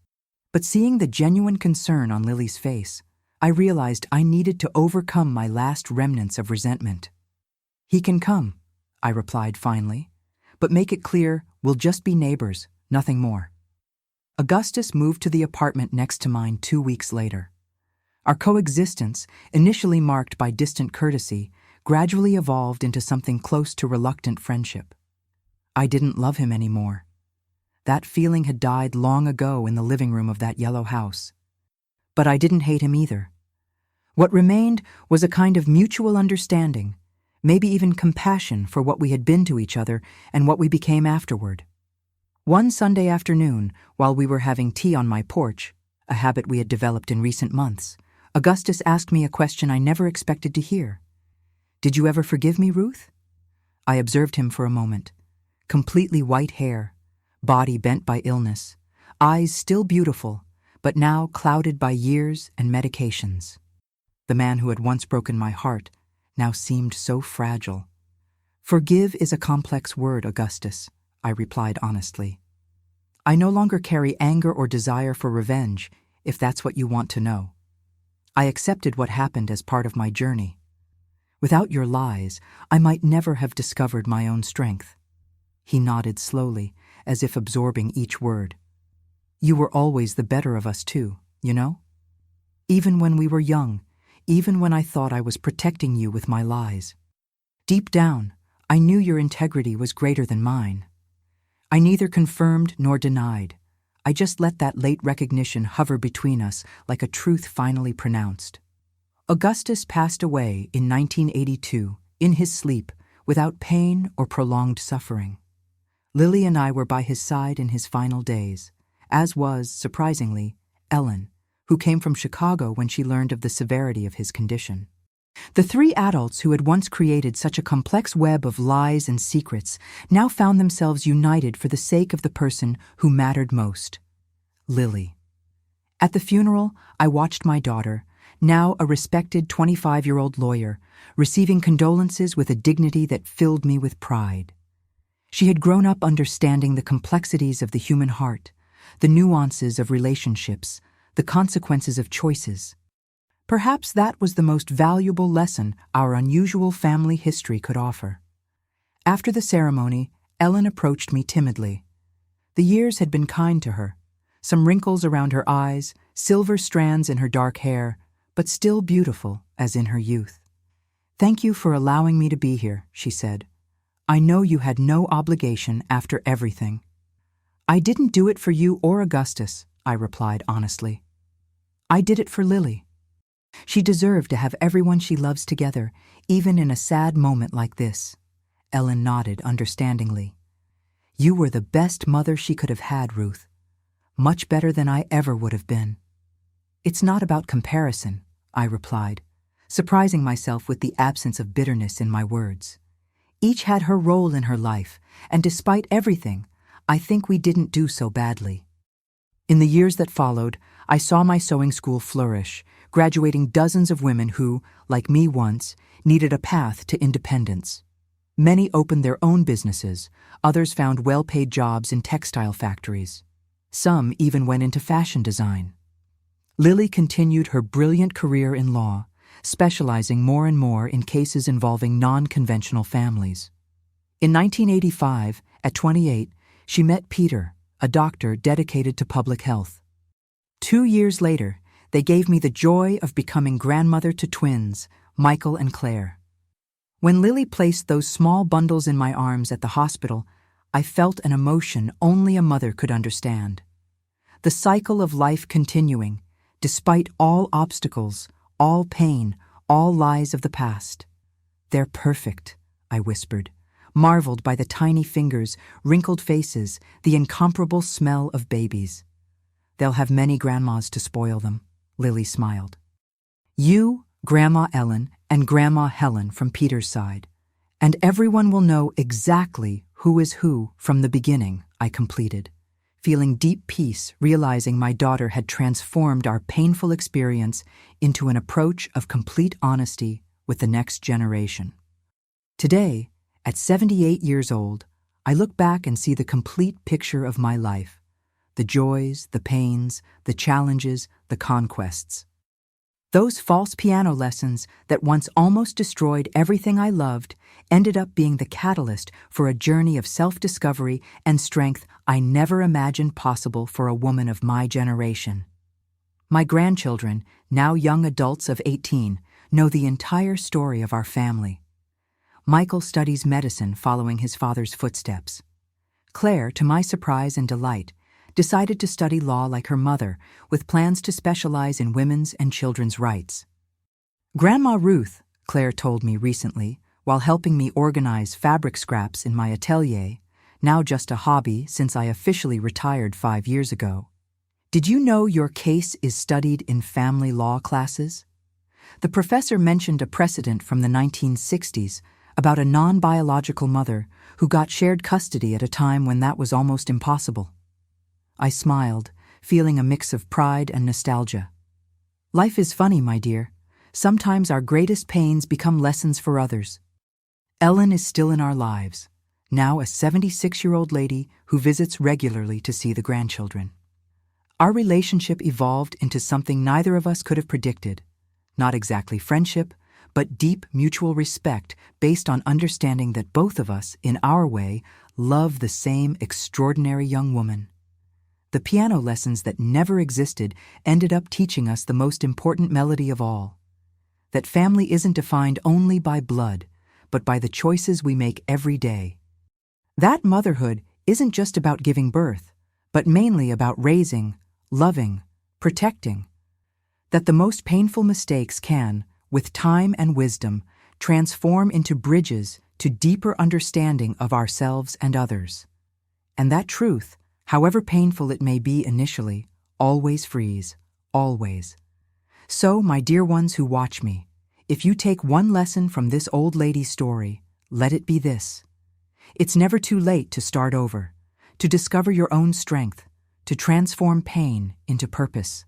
But seeing the genuine concern on Lily's face, I realized I needed to overcome my last remnants of resentment. "He can come," I replied finally, "but make it clear we'll just be neighbors, nothing more." Augustus moved to the apartment next to mine 2 weeks later. Our coexistence, initially marked by distant courtesy, gradually evolved into something close to reluctant friendship. I didn't love him anymore. That feeling had died long ago in the living room of that yellow house. But I didn't hate him either. What remained was a kind of mutual understanding, maybe even compassion for what we had been to each other and what we became afterward. One Sunday afternoon, while we were having tea on my porch, a habit we had developed in recent months, Augustus asked me a question I never expected to hear. "Did you ever forgive me, Ruth?" I observed him for a moment. Completely white hair, body bent by illness, eyes still beautiful, but now clouded by years and medications. The man who had once broken my heart now seemed so fragile. "Forgive is a complex word, Augustus," I replied honestly. "I no longer carry anger or desire for revenge, if that's what you want to know. I accepted what happened as part of my journey. Without your lies, I might never have discovered my own strength." He nodded slowly, as if absorbing each word. "You were always the better of us too, you know? Even when we were young, even when I thought I was protecting you with my lies. Deep down, I knew your integrity was greater than mine. I neither confirmed nor denied. I just let that late recognition hover between us like a truth finally pronounced. Augustus passed away in 1982, in his sleep, without pain or prolonged suffering. Lily and I were by his side in his final days, as was, surprisingly, Ellen, who came from Chicago when she learned of the severity of his condition. The three adults who had once created such a complex web of lies and secrets now found themselves united for the sake of the person who mattered most, Lily. At the funeral, I watched my daughter, now a respected 25-year-old lawyer, receiving condolences with a dignity that filled me with pride. She had grown up understanding the complexities of the human heart, the nuances of relationships, the consequences of choices. Perhaps that was the most valuable lesson our unusual family history could offer. After the ceremony, Ellen approached me timidly. The years had been kind to her, some wrinkles around her eyes, silver strands in her dark hair, but still beautiful as in her youth. "Thank you for allowing me to be here," she said. "I know you had no obligation after everything." "I didn't do it for you or Augustus," I replied honestly. "I did it for Lily. She deserved to have everyone she loves together, even in a sad moment like this." Ellen nodded understandingly. "You were the best mother she could have had, Ruth. Much better than I ever would have been." "It's not about comparison," I replied, surprising myself with the absence of bitterness in my words. Each had her role in her life, and despite everything, I think we didn't do so badly. In the years that followed, I saw my sewing school flourish, graduating dozens of women who, like me once, needed a path to independence. Many opened their own businesses, others found well-paid jobs in textile factories. Some even went into fashion design. Lily continued her brilliant career in law, specializing more and more in cases involving non-conventional families. In 1985, at 28, she met Peter, a doctor dedicated to public health. 2 years later, they gave me the joy of becoming grandmother to twins, Michael and Claire. When Lily placed those small bundles in my arms at the hospital, I felt an emotion only a mother could understand. The cycle of life continuing, despite all obstacles, all pain, all lies of the past. "They're perfect," I whispered, marveled by the tiny fingers, wrinkled faces, the incomparable smell of babies. "They'll have many grandmas to spoil them," Lily smiled. "You, Grandma Ellen, and Grandma Helen from Peter's side. And everyone will know exactly who is who from the beginning," I completed, feeling deep peace realizing my daughter had transformed our painful experience into an approach of complete honesty with the next generation. Today, at 78 years old, I look back and see the complete picture of my life. The joys, the pains, the challenges, the conquests. Those false piano lessons that once almost destroyed everything I loved ended up being the catalyst for a journey of self-discovery and strength I never imagined possible for a woman of my generation. My grandchildren, now young adults of 18, know the entire story of our family. Michael studies medicine following his father's footsteps. Claire, to my surprise and delight, decided to study law like her mother, with plans to specialize in women's and children's rights. Grandma Ruth, Claire told me recently, while helping me organize fabric scraps in my atelier, now just a hobby since I officially retired 5 years ago. "Did you know your case is studied in family law classes?" The professor mentioned a precedent from the 1960s about a non-biological mother who got shared custody at a time when that was almost impossible. I smiled, feeling a mix of pride and nostalgia. Life is funny, my dear. Sometimes our greatest pains become lessons for others. Ellen is still in our lives, now a 76-year-old lady who visits regularly to see the grandchildren. Our relationship evolved into something neither of us could have predicted. Not exactly friendship, but deep mutual respect based on understanding that both of us, in our way, love the same extraordinary young woman. The piano lessons that never existed ended up teaching us the most important melody of all. That family isn't defined only by blood, but by the choices we make every day. That motherhood isn't just about giving birth, but mainly about raising, loving, protecting. That the most painful mistakes can, with time and wisdom, transform into bridges to deeper understanding of ourselves and others. And that truth, however painful it may be initially, always frees, always. So, my dear ones who watch me, if you take one lesson from this old lady's story, let it be this. It's never too late to start over, to discover your own strength, to transform pain into purpose.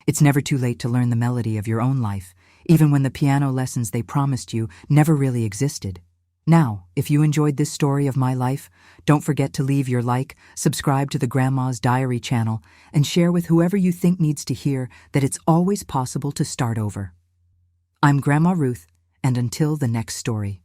It's never too late to learn the melody of your own life, even when the piano lessons they promised you never really existed. Now, if you enjoyed this story of my life, don't forget to leave your like, subscribe to the Grandma's Diary channel, and share with whoever you think needs to hear that it's always possible to start over. I'm Grandma Ruth, and until the next story.